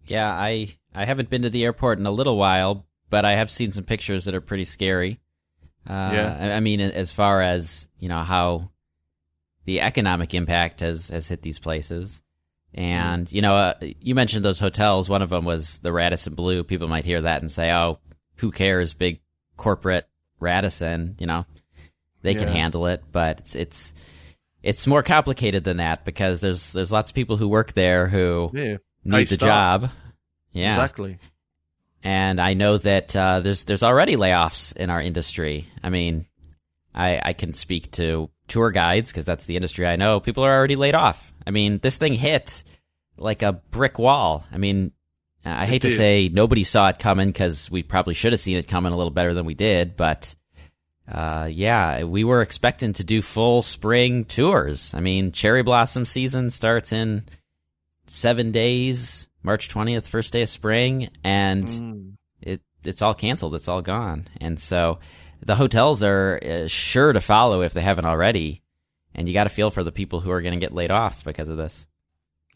yeah, I haven't been to the airport in a little while, but I have seen some pictures that are pretty scary. I mean, as far as, you know, how the economic impact has hit these places. And, you know, you mentioned those hotels. One of them was the Radisson Blu. People might hear that and say, oh, who cares? Big corporate Radisson, you know, they can handle it. But it's more complicated than that, because there's lots of people who work there who need the job. Yeah, exactly. And I know that there's already layoffs in our industry. I mean, I can speak to tour guides because that's the industry I know. People are already laid off. I mean, this thing hit like a brick wall. I mean, I hate to say nobody saw it coming, because we probably should have seen it coming a little better than we did. But yeah, we were expecting to do full spring tours. I mean, cherry blossom season starts in 7 days. March 20th, first day of spring, and it's all canceled. It's all gone. And so the hotels are sure to follow if they haven't already, and you got to feel for the people who are going to get laid off because of this.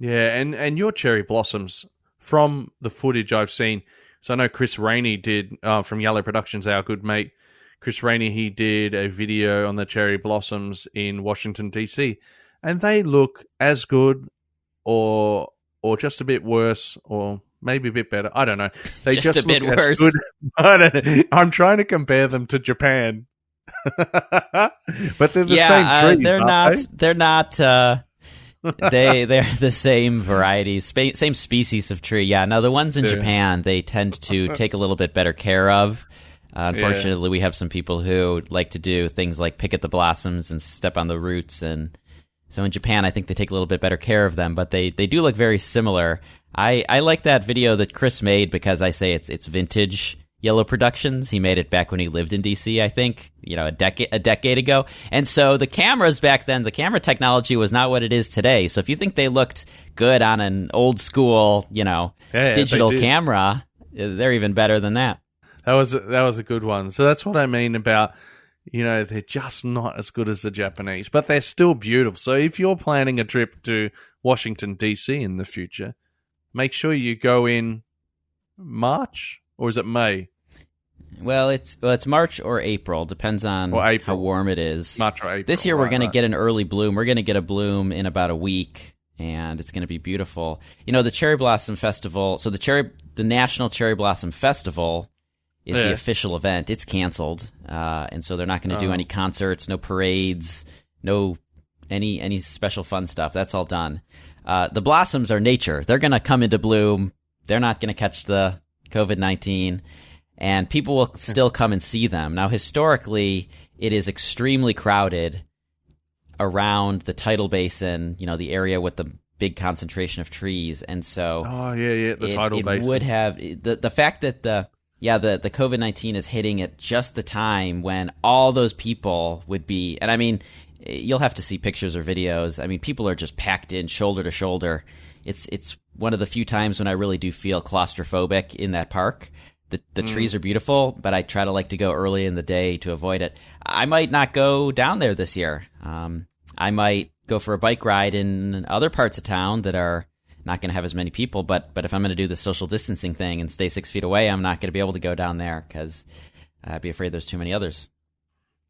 Yeah, and your cherry blossoms, from the footage I've seen, so I know Chris Rainey did, from Yellow Productions, our good mate, Chris Rainey, he did a video on the cherry blossoms in Washington, D.C., and they look as good or just a bit worse, or maybe a bit better. I don't know. They just a bit look worse. As good. I'm trying to compare them to Japan, but they're the same tree. They're not. They're the same varieties, same species of tree. Yeah. Now the ones in Japan, they tend to take a little bit better care of. Unfortunately, we have some people who like to do things like pick at the blossoms and step on the roots, and so in Japan, I think they take a little bit better care of them, but they do look very similar. I like that video that Chris made, because I say it's vintage Yellow Productions. He made it back when he lived in DC, I think, you know, a decade ago. And so the cameras back then, the camera technology was not what it is today. So if you think they looked good on an old school, you know, digital camera, they're even better than that. That was a good one. So that's what I mean about, you know, they're just not as good as the Japanese, but they're still beautiful. So if you're planning a trip to Washington, D.C. in the future, make sure you go in March, or is it May? Well, it's March or April. Depends on how warm it is. March or April. This year we're going to get an early bloom. We're going to get a bloom in about a week, and it's going to be beautiful. You know, the Cherry Blossom Festival, so the National Cherry Blossom Festival is the official event. It's canceled, and so they're not going to do any concerts, no parades, no any special fun stuff. That's all done. The blossoms are nature. They're going to come into bloom. They're not going to catch the COVID-19, and people will still come and see them. Now, historically, it is extremely crowded around the tidal basin, the area with the big concentration of trees. And so the tidal basin. It would have the fact that the COVID-19 is hitting at just the time when all those people would be, and I mean, you'll have to see pictures or videos. I mean, people are just packed in shoulder to shoulder. It's one of the few times when I really do feel claustrophobic in that park. The trees are beautiful, but I try to go early in the day to avoid it. I might not go down there this year. I might go for a bike ride in other parts of town that are not going to have as many people. But if I'm going to do the social distancing thing and stay 6 feet away, I'm not going to be able to go down there because I'd be afraid there's too many others.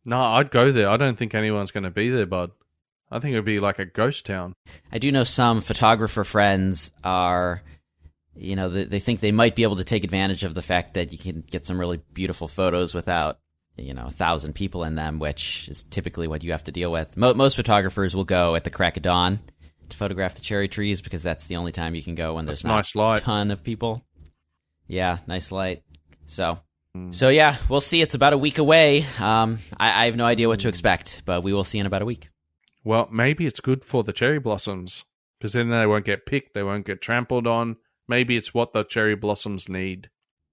No, I'd go there. I don't think anyone's going to be there, bud. I think it would be like a ghost town. I do know some photographer friends are, they think they might be able to take advantage of the fact that you can get some really beautiful photos without, 1,000 people in them, which is typically what you have to deal with. Most photographers will go at the crack of dawn to photograph the cherry trees because that's the only time you can go when there's not a ton of people. Yeah, nice light. So yeah, we'll see. It's about a week away. I have no idea what to expect, but we will see in about a week. Well, maybe it's good for the cherry blossoms because then they won't get picked. They won't get trampled on. Maybe it's what the cherry blossoms need.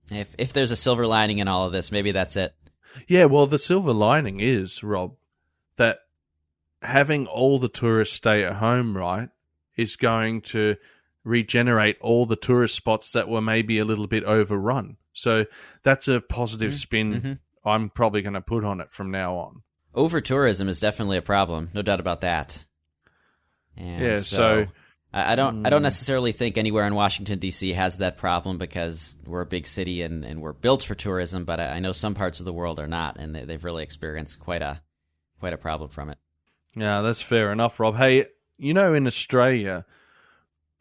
If there's a silver lining in all of this, maybe that's it. Yeah, well, the silver lining is, Rob, that having all the tourists stay at home, right, is going to regenerate all the tourist spots that were maybe a little bit overrun. So that's a positive spin I'm probably going to put on it from now on. Over-tourism is definitely a problem, no doubt about that. And yeah, so I don't necessarily think anywhere in Washington, D.C. has that problem because we're a big city and we're built for tourism, but I know some parts of the world are not, and they've really experienced quite a problem from it. Yeah, that's fair enough, Rob. Hey, in Australia,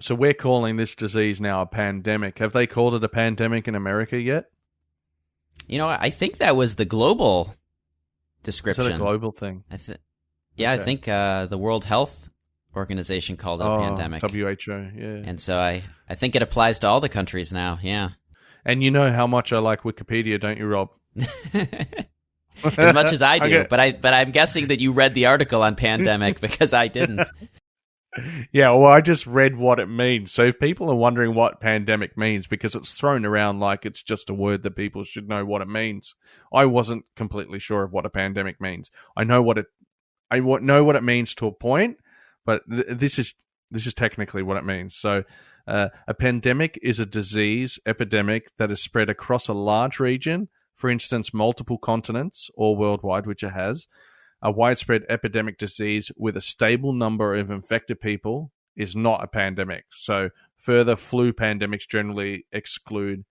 so we're calling this disease now a pandemic. Have they called it a pandemic in America yet? I think that was the global description. Is that a global thing? Okay. I think the World Health Organization called it a pandemic. WHO, yeah. And so I think it applies to all the countries now, yeah. And you know how much I like Wikipedia, don't you, Rob? As much as I do, okay. But I'm guessing that you read the article on pandemic because I didn't. Yeah, well, I just read what it means. So if people are wondering what pandemic means, because it's thrown around like it's just a word that people should know what it means, I wasn't completely sure of what a pandemic means. I know what it means to a point, but this is technically what it means. So a pandemic is a disease epidemic that is spread across a large region, for instance, multiple continents or worldwide, which it has. A widespread epidemic disease with a stable number of infected people is not a pandemic. So further, flu pandemics generally exclude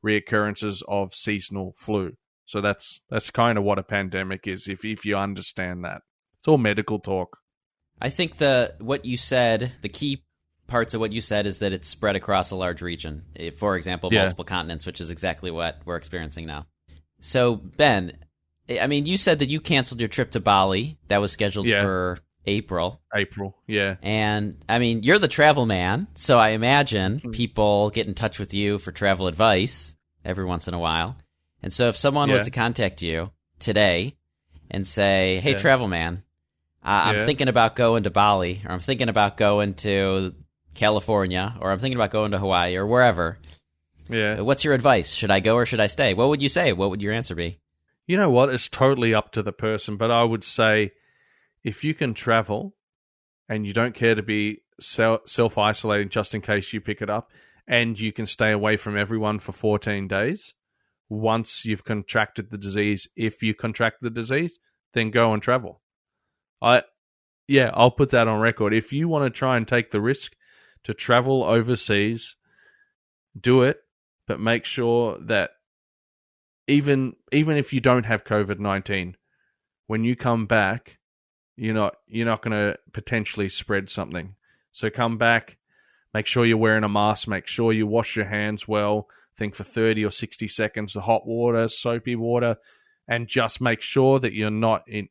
reoccurrences of seasonal flu. So that's kind of what a pandemic is, if you understand that. It's all medical talk. I think what you said, the key parts of what you said is that it's spread across a large region. For example, multiple continents, which is exactly what we're experiencing now. So, Ben, I mean, you said that you canceled your trip to Bali. That was scheduled for April. Yeah. And, I mean, you're the travel man, so I imagine people get in touch with you for travel advice every once in a while. And so if someone was to contact you today and say, hey, travel man, I'm thinking about going to Bali, or I'm thinking about going to California, or I'm thinking about going to Hawaii, or wherever. Yeah. What's your advice? Should I go or should I stay? What would you say? What would your answer be? You know what? It's totally up to the person, but I would say if you can travel and you don't care to be self-isolating just in case you pick it up, and you can stay away from everyone for 14 days, once you've contracted the disease, if you contract the disease, then go and travel. I'll put that on record. If you want to try and take the risk to travel overseas, do it, but make sure that even if you don't have COVID-19, when you come back, you're not going to potentially spread something. So come back, make sure you're wearing a mask, make sure you wash your hands well, think for 30 or 60 seconds, the hot water, soapy water, and just make sure that you're not in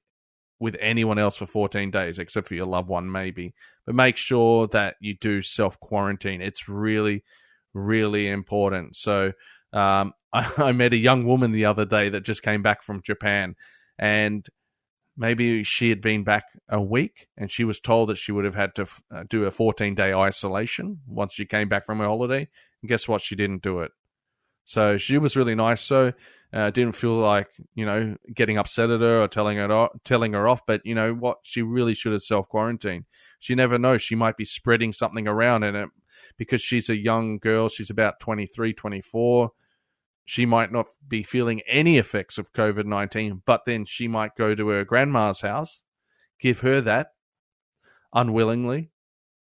with anyone else for 14 days, except for your loved one maybe. But make sure that you do self-quarantine. It's really, really important. So I met a young woman the other day that just came back from Japan, and maybe she had been back a week, and she was told that she would have had to do a 14-day isolation once she came back from her holiday. And guess what? She didn't do it. So she was really nice. So didn't feel like, getting upset at her or telling her off. But you know what? She really should have self-quarantined. She never knows. She might be spreading something around, and because she's a young girl, she's about 23, 24. She might not be feeling any effects of COVID-19, but then she might go to her grandma's house, give her that unwillingly,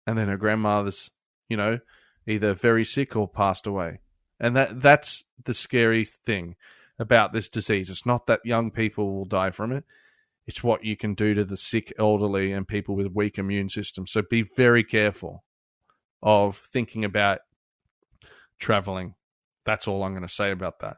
and then her grandmother's, either very sick or passed away. And that's the scary thing about this disease. It's not that young people will die from it. It's what you can do to the sick, elderly, and people with weak immune systems. So be very careful of thinking about traveling. That's all I'm going to say about that.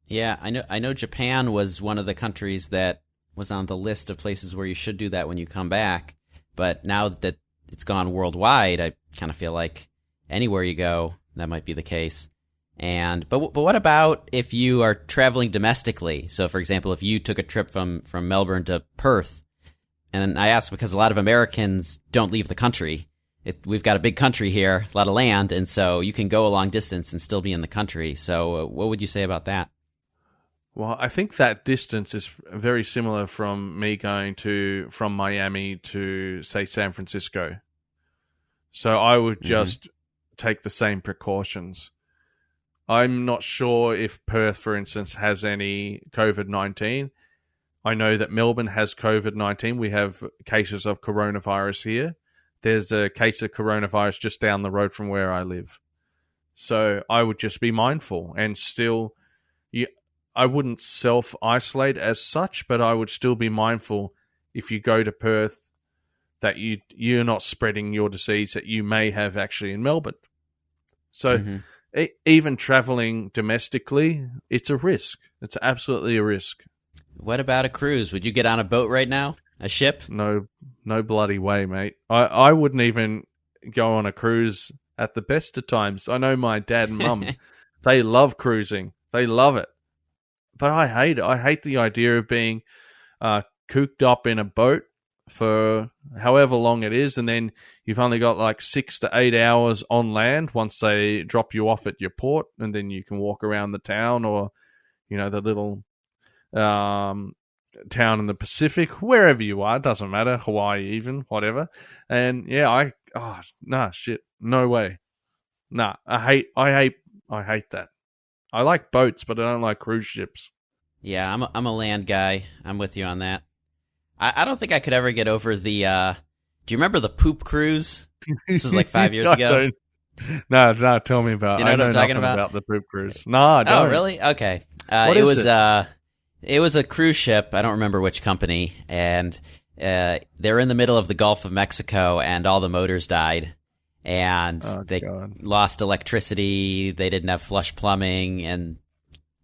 Yeah, I know Japan was one of the countries that was on the list of places where you should do that when you come back. But now that it's gone worldwide, I kind of feel like anywhere you go, that might be the case. But what about if you are traveling domestically? So, for example, if you took a trip from Melbourne to Perth, and I ask because a lot of Americans don't leave the country. We've got a big country here, a lot of land, and so you can go a long distance and still be in the country. So what would you say about that? Well, I think that distance is very similar from me going from Miami to, say, San Francisco. So I would just take the same precautions. I'm not sure if Perth, for instance, has any COVID-19. I know that Melbourne has COVID-19. We have cases of coronavirus here. There's a case of coronavirus just down the road from where I live. So I would just be mindful, and still, I wouldn't self-isolate as such, but I would still be mindful if you go to Perth that you're not spreading your disease that you may have actually in Melbourne. So even traveling domestically, it's a risk. It's absolutely a risk. What about a cruise? Would you get on a boat right now? A ship? No bloody way, mate. I wouldn't even go on a cruise at the best of times. I know my dad and mum, they love cruising. They love it. But I hate it. I hate the idea of being cooped up in a boat for however long it is, and then you've only got like 6 to 8 hours on land once they drop you off at your port, and then you can walk around the town or, the little town in the Pacific, wherever you are, doesn't matter, Hawaii even, whatever. And yeah, shit, no way. I hate that. I like boats, but I don't like cruise ships. Yeah, I'm a land guy. I'm with you on that. I don't think I could ever get over the. Do you remember the poop cruise? This was like 5 years ago. No, tell me about. Do you know what I'm talking about the poop cruise? No, I don't. Oh, really? Okay. It was a cruise ship. I don't remember which company, and they're in the middle of the Gulf of Mexico, and all the motors died, and they lost electricity. They didn't have flush plumbing, and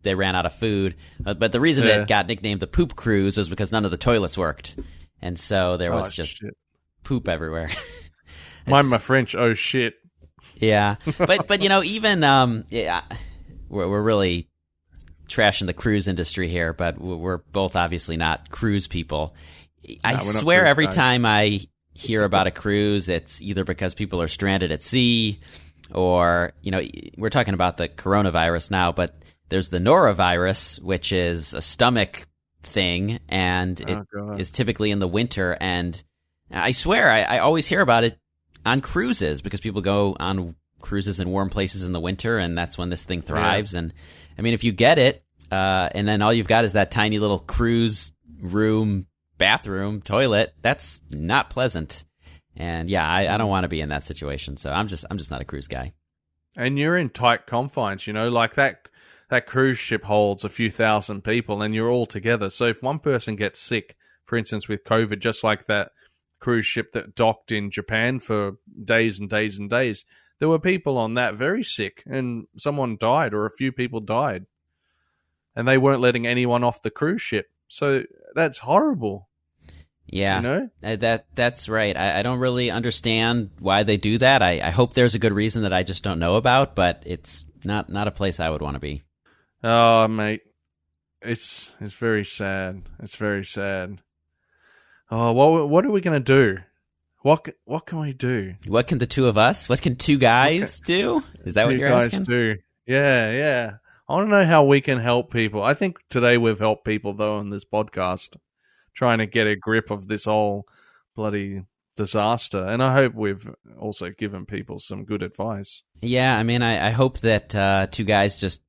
they ran out of food. But the reason it got nicknamed the Poop Cruise was because none of the toilets worked, and so there was just poop everywhere. Mind my French. Oh shit. Yeah, but even we're really trashing the cruise industry here, but we're both obviously not cruise people. I swear every time I hear about a cruise, it's either because people are stranded at sea or, we're talking about the coronavirus now, but there's the norovirus, which is a stomach thing, and it is typically in the winter. And I swear I always hear about it on cruises because people go on cruises in warm places in the winter, and that's when this thing thrives. Yeah. And I mean, if you get it, and then all you've got is that tiny little cruise room, bathroom, toilet, that's not pleasant. And yeah, I don't want to be in that situation. So I'm just not a cruise guy. And you're in tight confines, like that cruise ship holds a few thousand people, and you're all together. So if one person gets sick, for instance, with COVID, just like that cruise ship that docked in Japan for days and days and days, there were people on that very sick, and someone died, or a few people died, and they weren't letting anyone off the cruise ship. So that's horrible. Yeah, you know? That's right. I don't really understand why they do that. I hope there's a good reason that I just don't know about, but it's not a place I would want to be. Oh, mate, it's very sad. It's very sad. Oh, what are we gonna do? What can we do? What can the two of us? What can two guys do? Is that what you're asking? Do? Yeah. I want to know how we can help people. I think today we've helped people though on this podcast, trying to get a grip of this whole bloody disaster. And I hope we've also given people some good advice. Yeah, I mean, I hope that two guys just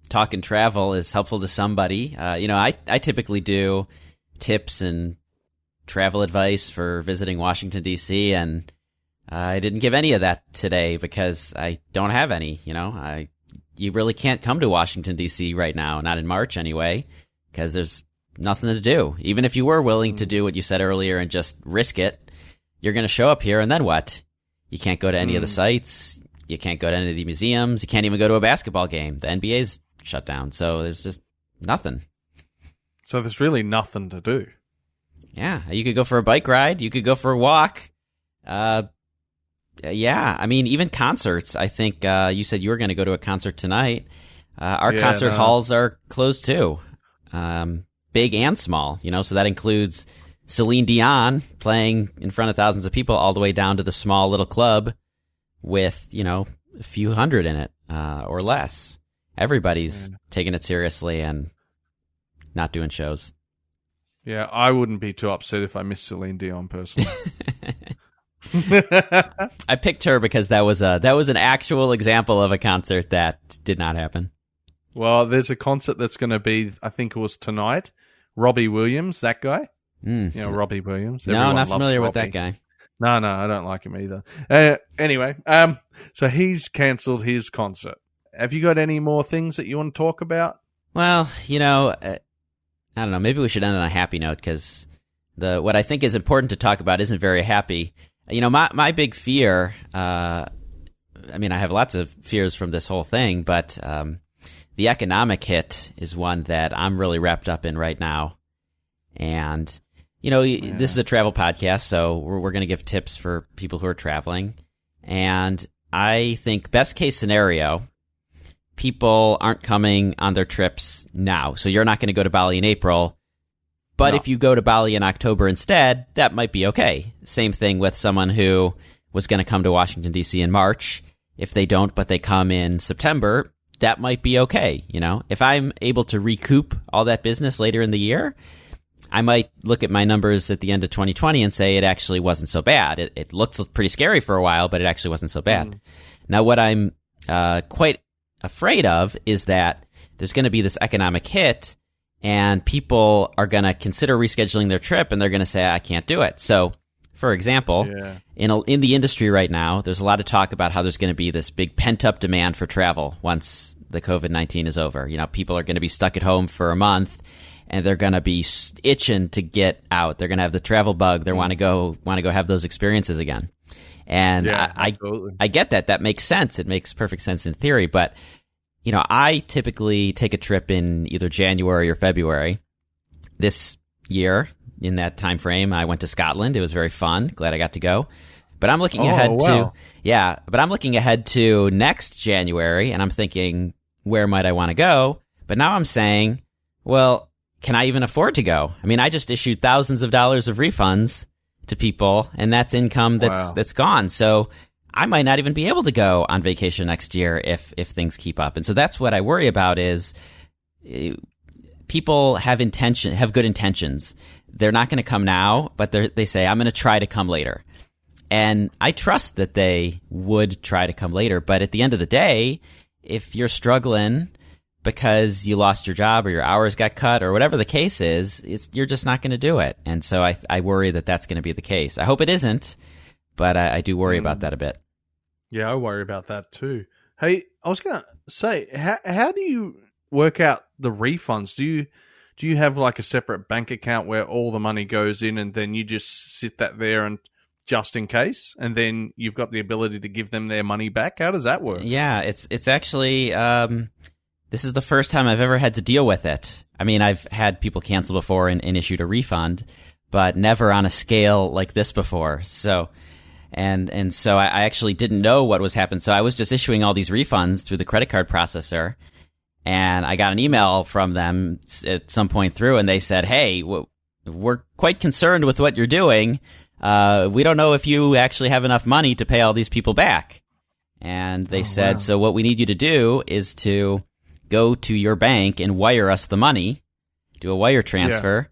talking travel is helpful to somebody. I typically do tips and travel advice for visiting Washington, D.C., and I didn't give any of that today because I don't have any. You really can't come to Washington, D.C. right now, not in March anyway, because there's nothing to do. Even if you were willing to do what you said earlier and just risk it, you're going to show up here, and then what? You can't go to any of the sites. You can't go to any of the museums. You can't even go to a basketball game. The NBA's shut down, so there's just nothing. So there's really nothing to do. Yeah, you could go for a bike ride. You could go for a walk. Yeah, I mean, even concerts. I think you said you were going to go to a concert tonight. Our concert halls are closed too, big and small. So that includes Celine Dion playing in front of thousands of people, all the way down to the small little club with a few hundred in it or less. Everybody's taking it seriously and not doing shows. Yeah, I wouldn't be too upset if I missed Celine Dion personally. I picked her because that was an actual example of a concert that did not happen. Well, there's a concert that's going to be, I think it was tonight. Robbie Williams, that guy. Robbie Williams. No, not familiar with that guy. No, I don't like him either. Anyway, so he's cancelled his concert. Have you got any more things that you want to talk about? Well, I don't know. Maybe we should end on a happy note because what I think is important to talk about isn't very happy. My big fear. I have lots of fears from this whole thing, but the economic hit is one that I'm really wrapped up in right now. And this is a travel podcast, so we're going to give tips for people who are traveling. And I think best case scenario, people aren't coming on their trips now. So you're not going to go to Bali in April. But if you go to Bali in October instead, that might be okay. Same thing with someone who was going to come to Washington, D.C. in March. If they don't, but they come in September, that might be okay. If I'm able to recoup all that business later in the year, I might look at my numbers at the end of 2020 and say it actually wasn't so bad. It looked pretty scary for a while, but it actually wasn't so bad. Now, what I'm quite afraid of is that there's going to be this economic hit and people are going to consider rescheduling their trip and they're going to say, I can't do it. So, for example, in the industry right now, there's a lot of talk about how there's going to be this big pent-up demand for travel once the COVID-19 is over. People are going to be stuck at home for a month and they're going to be itching to get out. They're going to have the travel bug. They want to go have those experiences again. And I get that. That makes sense. It makes perfect sense in theory. But, I typically take a trip in either January or February. This year, in that time frame, I went to Scotland. It was very fun. Glad I got to go. But I'm looking ahead to next January, and I'm thinking, where might I want to go? But now I'm saying, well, can I even afford to go? I mean, I just issued thousands of dollars of refunds to people, and that's income that's gone. So I might not even be able to go on vacation next year if things keep up. And so that's what I worry about is people have good intentions. They're not going to come now, but they say, I'm going to try to come later. And I trust that they would try to come later. But at the end of the day, if you're struggling because you lost your job or your hours got cut or whatever the case is, you're just not going to do it. And so I worry that that's going to be the case. I hope it isn't, but I do worry about that a bit. Yeah, I worry about that too. Hey, I was going to say, how do you work out the refunds? Do you have like a separate bank account where all the money goes in and then you just sit that there and just in case, and then you've got the ability to give them their money back? How does that work? Yeah, it's actually this is the first time I've ever had to deal with it. I mean, I've had people cancel before and issued a refund, but never on a scale like this before. So, and so I actually didn't know what was happening. So I was just issuing all these refunds through the credit card processor, and I got an email from them at some point through, and they said, "Hey, we're quite concerned with what you're doing. We don't know if you actually have enough money to pay all these people back." And they said, wow. So what we need you to do is to go to your bank and wire us the money, do a wire transfer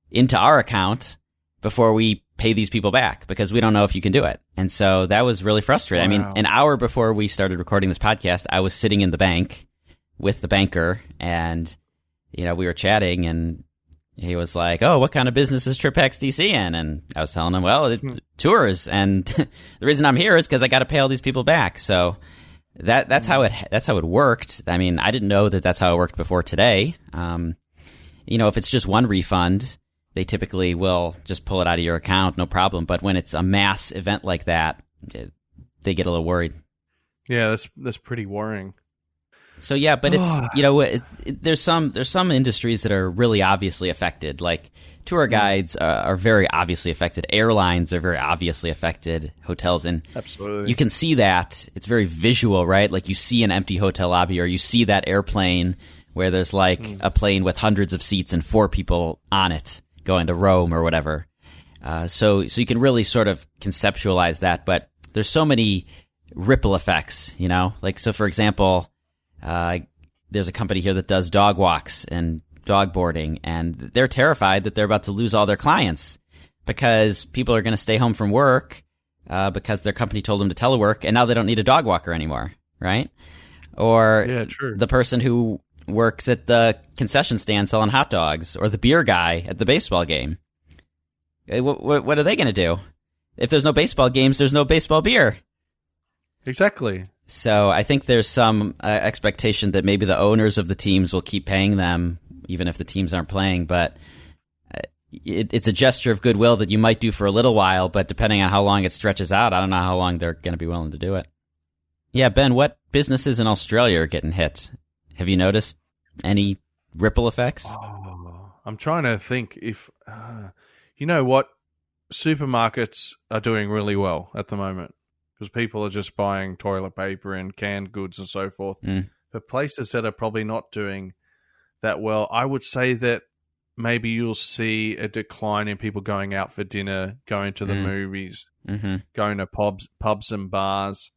into our account before we pay these people back, because we don't know if you can do it. And so that was really frustrating. Wow. I mean, an hour before we started recording this podcast, I was sitting in the bank with the banker, and, we were chatting, and he was like, "Oh, what kind of business is TripXDC in?" And I was telling him, "Well, tours, and the reason I'm here is because I got to pay all these people back." So that's how it worked. I mean, I didn't know that that's how it worked before today. If it's just one refund, they typically will just pull it out of your account, no problem. But when it's a mass event like that, they get a little worried. Yeah, that's pretty worrying. So yeah, but it's there's some industries that are really obviously affected. Like tour guides are very obviously affected. Airlines are very obviously affected. Hotels, and absolutely, you can see that. It's very visual, right? Like you see an empty hotel lobby, or you see that airplane where there's like a plane with hundreds of seats and 4 people on it going to Rome or whatever. So you can really sort of conceptualize that. But there's so many ripple effects, Like so, for example. There's a company here that does dog walks and dog boarding, and they're terrified that they're about to lose all their clients because people are going to stay home from work because their company told them to telework, and now they don't need a dog walker anymore, right? Or the person who works at the concession stand selling hot dogs, or the beer guy at the baseball game. What are they going to do? If there's no baseball games, there's no baseball beer. Exactly. So I think there's some expectation that maybe the owners of the teams will keep paying them even if the teams aren't playing. But it's a gesture of goodwill that you might do for a little while, but depending on how long it stretches out, I don't know how long they're going to be willing to do it. Yeah, Ben, what businesses in Australia are getting hit? Have you noticed any ripple effects? Oh, I'm trying to think if, you know what, supermarkets are doing really well at the moment. Because people are just buying toilet paper and canned goods and so forth. But places that are probably not doing that well, I would say that maybe you'll see a decline in people going out for dinner, going to the movies, going to pubs and bars.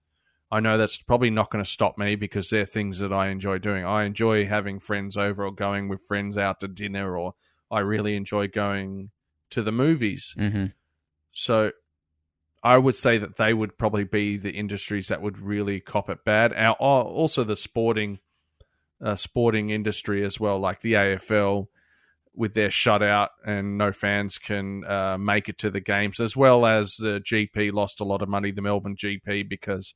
I know that's probably not going to stop me because they're things that I enjoy doing. I enjoy having friends over or going with friends out to dinner, or I really enjoy going to the movies. So I would say that they would probably be the industries that would really cop it bad. Also the sporting industry as well, like the AFL with their shutout and no fans can make it to the games, as well as the GP lost a lot of money, the Melbourne GP, because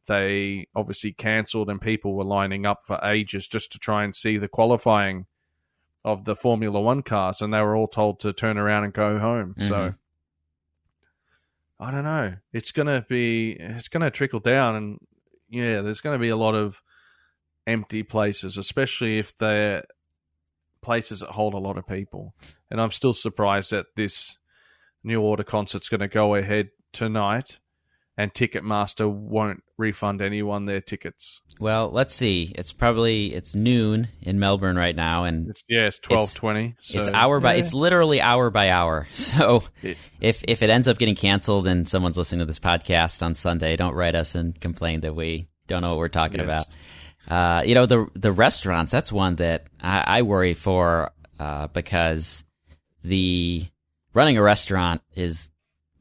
they obviously cancelled and people were lining up for ages just to try and see the qualifying of the Formula One cars, and they were all told to turn around and go home. So I don't know. It's going to trickle down, and yeah, there's going to be a lot of empty places, especially if they're places that hold a lot of people. And I'm still surprised that this New Order concert's going to go ahead tonight, and Ticketmaster won't refund anyone their tickets. Well, let's see. It's noon in Melbourne right now, and it's 12:20. It's literally hour by hour. So if it ends up getting canceled and someone's listening to this podcast on Sunday, don't write us and complain that we don't know what we're talking about. The restaurants, that's one that I worry for because running a restaurant is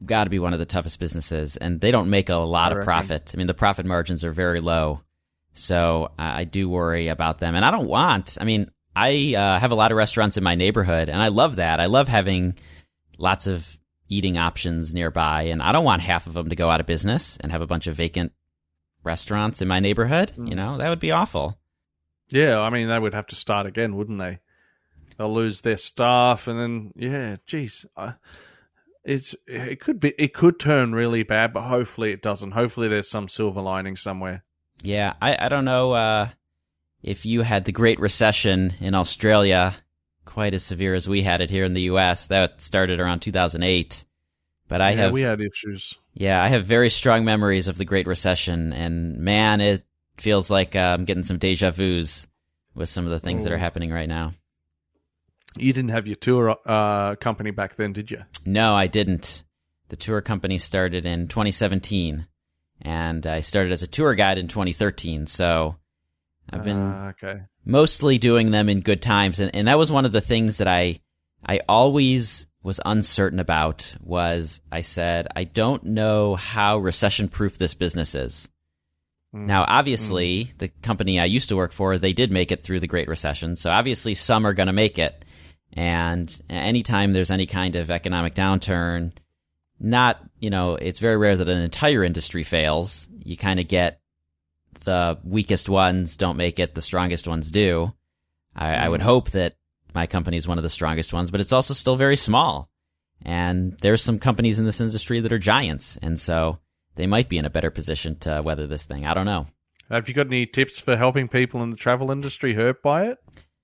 got to be one of the toughest businesses, and they don't make a lot of profit. I mean, the profit margins are very low, so I do worry about them. And I have a lot of restaurants in my neighborhood, and I love that. I love having lots of eating options nearby, and I don't want half of them to go out of business and have a bunch of vacant restaurants in my neighborhood. That would be awful. Yeah, I mean, they would have to start again, wouldn't they? They'll lose their staff, and then, yeah, geez. it could turn really bad, but hopefully it doesn't. Hopefully there's some silver lining somewhere. Yeah, I don't know if you had the Great Recession in Australia quite as severe as we had it here in the U.S. That started around 2008. But we had issues. Yeah, I have very strong memories of the Great Recession, and man, it feels like I'm getting some deja vus with some of the things that are happening right now. You didn't have your tour company back then, did you? No, I didn't. The tour company started in 2017, and I started as a tour guide in 2013, so I've been mostly doing them in good times, and that was one of the things that I always was uncertain about. Was I said, I don't know how recession-proof this business is. Now, obviously, the company I used to work for, they did make it through the Great Recession, so obviously some are going to make it. And anytime there's any kind of economic downturn, it's very rare that an entire industry fails. You kind of get the weakest ones don't make it, the strongest ones do. I would hope that my company is one of the strongest ones, but it's also still very small. And there's some companies in this industry that are giants, and so they might be in a better position to weather this thing. I don't know. Have you got any tips for helping people in the travel industry hurt by it?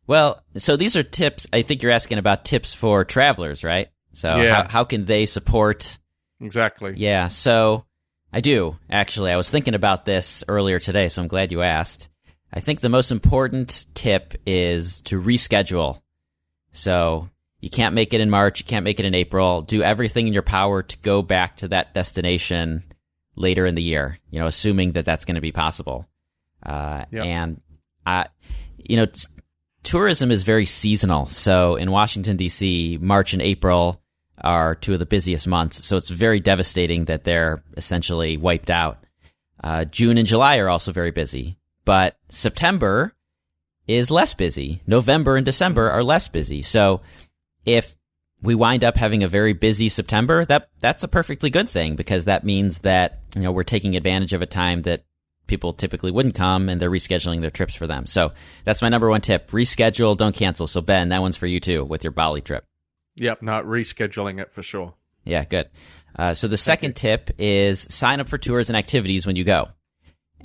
Well, so these are tips. I think you're asking about tips for travelers, right? So how can they support? Exactly. Yeah, so I do, actually. I was thinking about this earlier today, so I'm glad you asked. I think the most important tip is to reschedule. So you can't make it in March, you can't make it in April. Do everything in your power to go back to that destination later in the year, assuming that that's going to be possible. And tourism is very seasonal. So in Washington, D.C., March and April are two of the busiest months. So it's very devastating that they're essentially wiped out. June and July are also very busy. But September is less busy. November and December are less busy. So if we wind up having a very busy September, that's a perfectly good thing, because that means that we're taking advantage of a time that people typically wouldn't come, and they're rescheduling their trips for them. So that's my number one tip. Reschedule, don't cancel. So Ben, that one's for you too with your Bali trip. Yep, not rescheduling it for sure. Yeah, good. So the second tip is sign up for tours and activities when you go.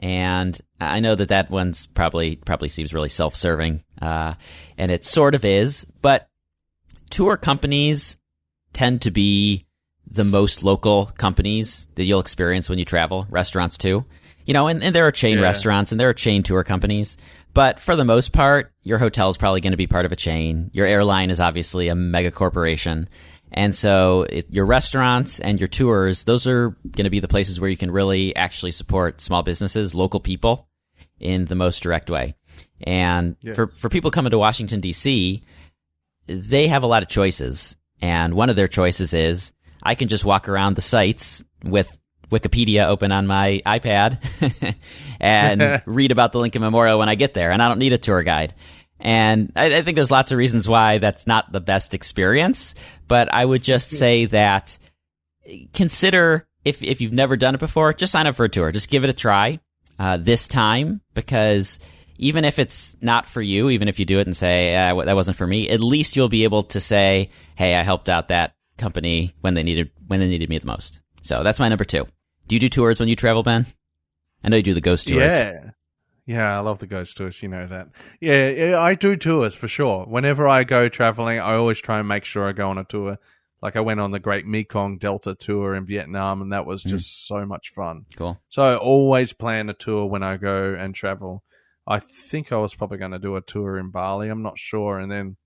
And I know that one's probably seems really self-serving, and it sort of is, but tour companies tend to be the most local companies that you'll experience when you travel. Restaurants too. And there are chain restaurants and there are chain tour companies, but for the most part, your hotel is probably going to be part of a chain. Your airline is obviously a mega corporation. And so your restaurants and your tours, those are going to be the places where you can really actually support small businesses, local people in the most direct way. And for people coming to Washington, D.C., they have a lot of choices. And one of their choices is I can just walk around the sites with Wikipedia open on my iPad and read about the Lincoln Memorial when I get there, and I don't need a tour guide. And I think there's lots of reasons why that's not the best experience, but I would just say that consider, if you've never done it before, just sign up for a tour. Just give it a try this time, because even if it's not for you, even if you do it and say, that wasn't for me, at least you'll be able to say, hey, I helped out that company when they needed me the most. So that's my number two. Do you do tours when you travel, Ben? I know you do the ghost tours. Yeah, I love the ghost tours, you know that. Yeah, I do tours for sure. Whenever I go traveling, I always try and make sure I go on a tour. Like I went on the Great Mekong Delta tour in Vietnam, and that was just so much fun. Cool. So I always plan a tour when I go and travel. I think I was probably going to do a tour in Bali. I'm not sure. And then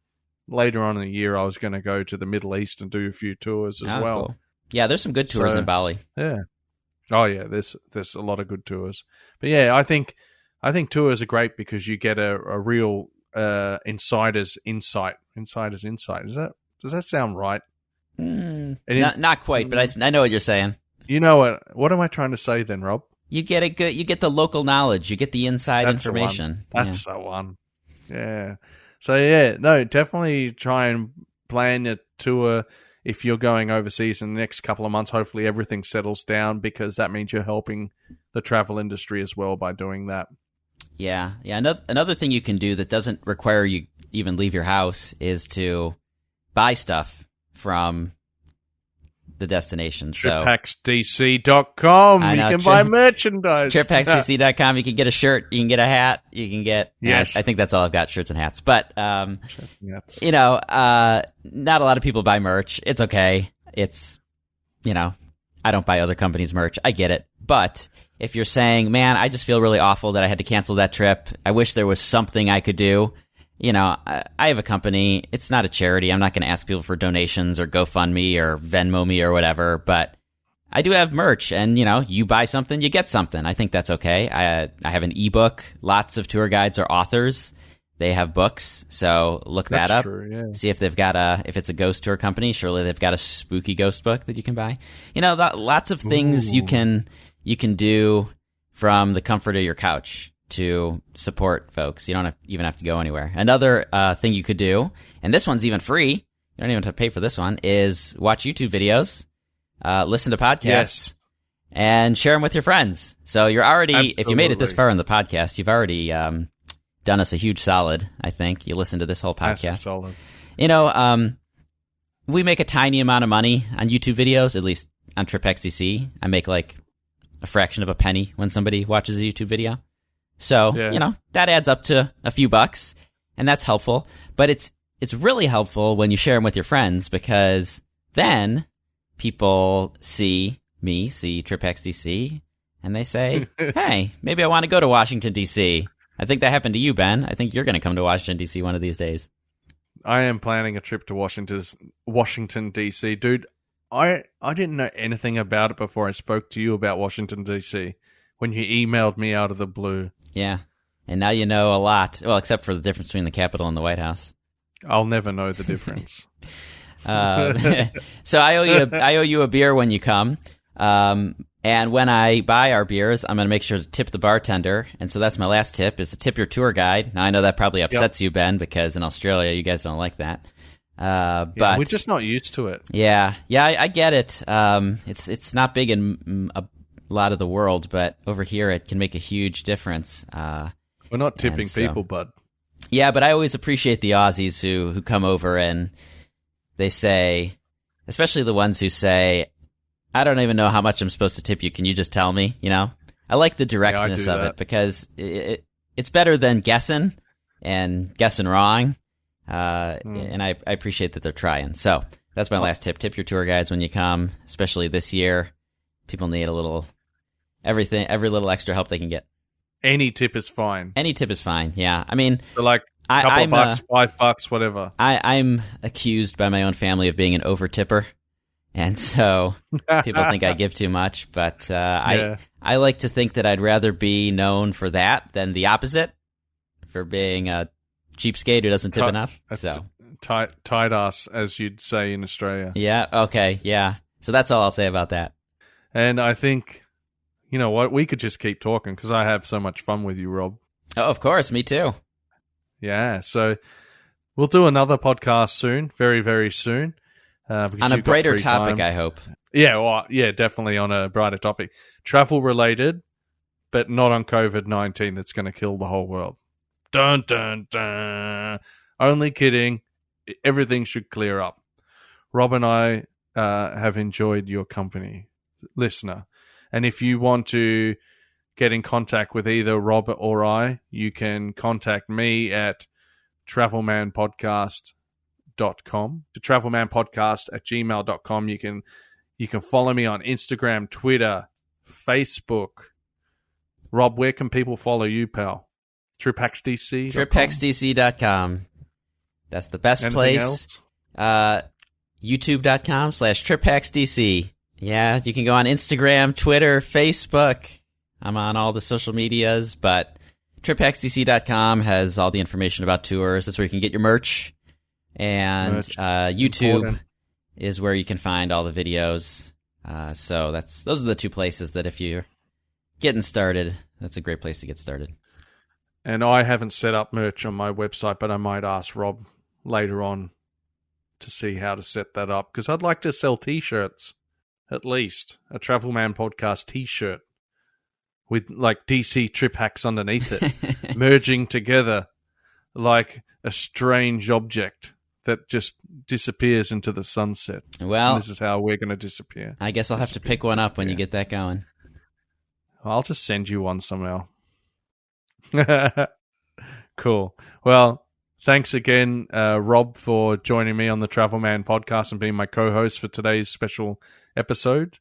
later on in the year, I was going to go to the Middle East and do a few tours as well. Cool. Yeah, there's some good tours in Bali. Yeah. Oh yeah, there's a lot of good tours. But yeah, I think tours are great because you get a real insider's insight. Insider's insight. Does that sound right? Not quite, but I know what you're saying. You know what am I trying to say then, Rob? You get the local knowledge. You get the inside information. That's the one. Yeah. So yeah, no, definitely try and plan a tour. If you're going overseas in the next couple of months, hopefully everything settles down, because that means you're helping the travel industry as well by doing that. Yeah. Another thing you can do that doesn't require you even leave your house is to buy stuff from the destination. So TripHacksDC.com. I know, you can buy merchandise. TripHacksDC.com. You can get a shirt. You can get a hat. You can get. Yes. I think that's all I've got, shirts and hats. But Yes. not a lot of people buy merch. It's okay. It's I don't buy other companies' merch. I get it. But if you're saying, man, I just feel really awful that I had to cancel that trip. I wish there was something I could do. I have a company. It's not a charity. I'm not going to ask people for donations or GoFundMe or Venmo me or whatever. But I do have merch. And, you buy something, you get something. I think that's okay. I have an ebook. Lots of tour guides are authors. They have books, so look that up. True, yeah. See if they've got if it's a ghost tour company, surely they've got a spooky ghost book that you can buy. Lots of things you can do from the comfort of your couch to support folks. You don't even have to go anywhere. Another thing you could do, and this one's even free, you don't even have to pay for this one, is watch YouTube videos, listen to podcasts, and share them with your friends. So you're already, if you made it this far in the podcast, you've already done us a huge solid, I think. You listen to this whole podcast. Solid. We make a tiny amount of money on YouTube videos, at least on TripXDC. I make like a fraction of a penny when somebody watches a YouTube video. So, that adds up to a few bucks, and that's helpful. But it's really helpful when you share them with your friends, because then people see TripXDC, and they say, hey, maybe I want to go to Washington, D.C., I think that happened to you, Ben. I think you're going to come to Washington, D.C. one of these days. I am planning a trip to Washington, D.C. Dude, I didn't know anything about it before I spoke to you about Washington, D.C. when you emailed me out of the blue. Yeah, and now you know a lot. Well, except for the difference between the Capitol and the White House. I'll never know the difference. So I owe you a beer when you come. And when I buy our beers, I'm going to make sure to tip the bartender. And so that's my last tip, is to tip your tour guide. Now, I know that probably upsets you, Ben, because in Australia, you guys don't like that. But we're just not used to it. Yeah, I get it. It's not big in a lot of the world, but over here, it can make a huge difference. We're not tipping people, bud. Yeah, but I always appreciate the Aussies who come over and they say, especially the ones who say, I don't even know how much I'm supposed to tip you. Can you just tell me? I like the directness of it, because it's better than guessing wrong. And I appreciate that they're trying. So that's my last tip. Tip your tour guides when you come, especially this year. People need every little extra help they can get. Any tip is fine. Any tip is fine. Yeah. I mean, so like a couple of bucks, $5, whatever. I'm accused by my own family of being an over tipper. And so people think I give too much, but I like to think that I'd rather be known for that than the opposite, for being a cheapskate who doesn't tip enough. So tight ass, as you'd say in Australia. Yeah. Okay. Yeah. So that's all I'll say about that. And I think, you know what, we could just keep talking, because I have so much fun with you, Rob. Oh, of course. Me too. Yeah. So we'll do another podcast soon, very, very soon. On a brighter topic, I hope. Yeah, well, definitely on a brighter topic. Travel related, but not on COVID-19 that's going to kill the whole world. Dun, dun, dun. Only kidding. Everything should clear up. Rob and I have enjoyed your company, listener. And if you want to get in contact with either Rob or I, you can contact me at travelmanpodcast.com, to travelmanpodcast@gmail.com. You can follow me on Instagram, Twitter, Facebook. Rob, where can people follow you, pal? TripHacksDC? TripHacksDC.com. That's the best place. YouTube.com/TripHacksDC. Yeah, you can go on Instagram, Twitter, Facebook. I'm on all the social medias, but TripHacksDC.com has all the information about tours. That's where you can get your merch. And YouTube important. Is where you can find all the videos. So those are the two places that if you're getting started, that's a great place to get started. And I haven't set up merch on my website, but I might ask Rob later on to see how to set that up, because I'd like to sell T-shirts, at least a Travelman Podcast T-shirt with like DC trip hacks underneath it, merging together like a strange object that just disappears into the sunset. Well, and this is how we're going to disappear. I guess I'll have to pick one up when you get that going. I'll just send you one somehow. Cool. Well, thanks again, Rob, for joining me on the Travelman podcast and being my co-host for today's special episode.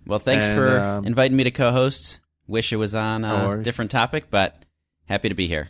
Well, thanks for inviting me to co-host. Wish it was on a different topic, but happy to be here.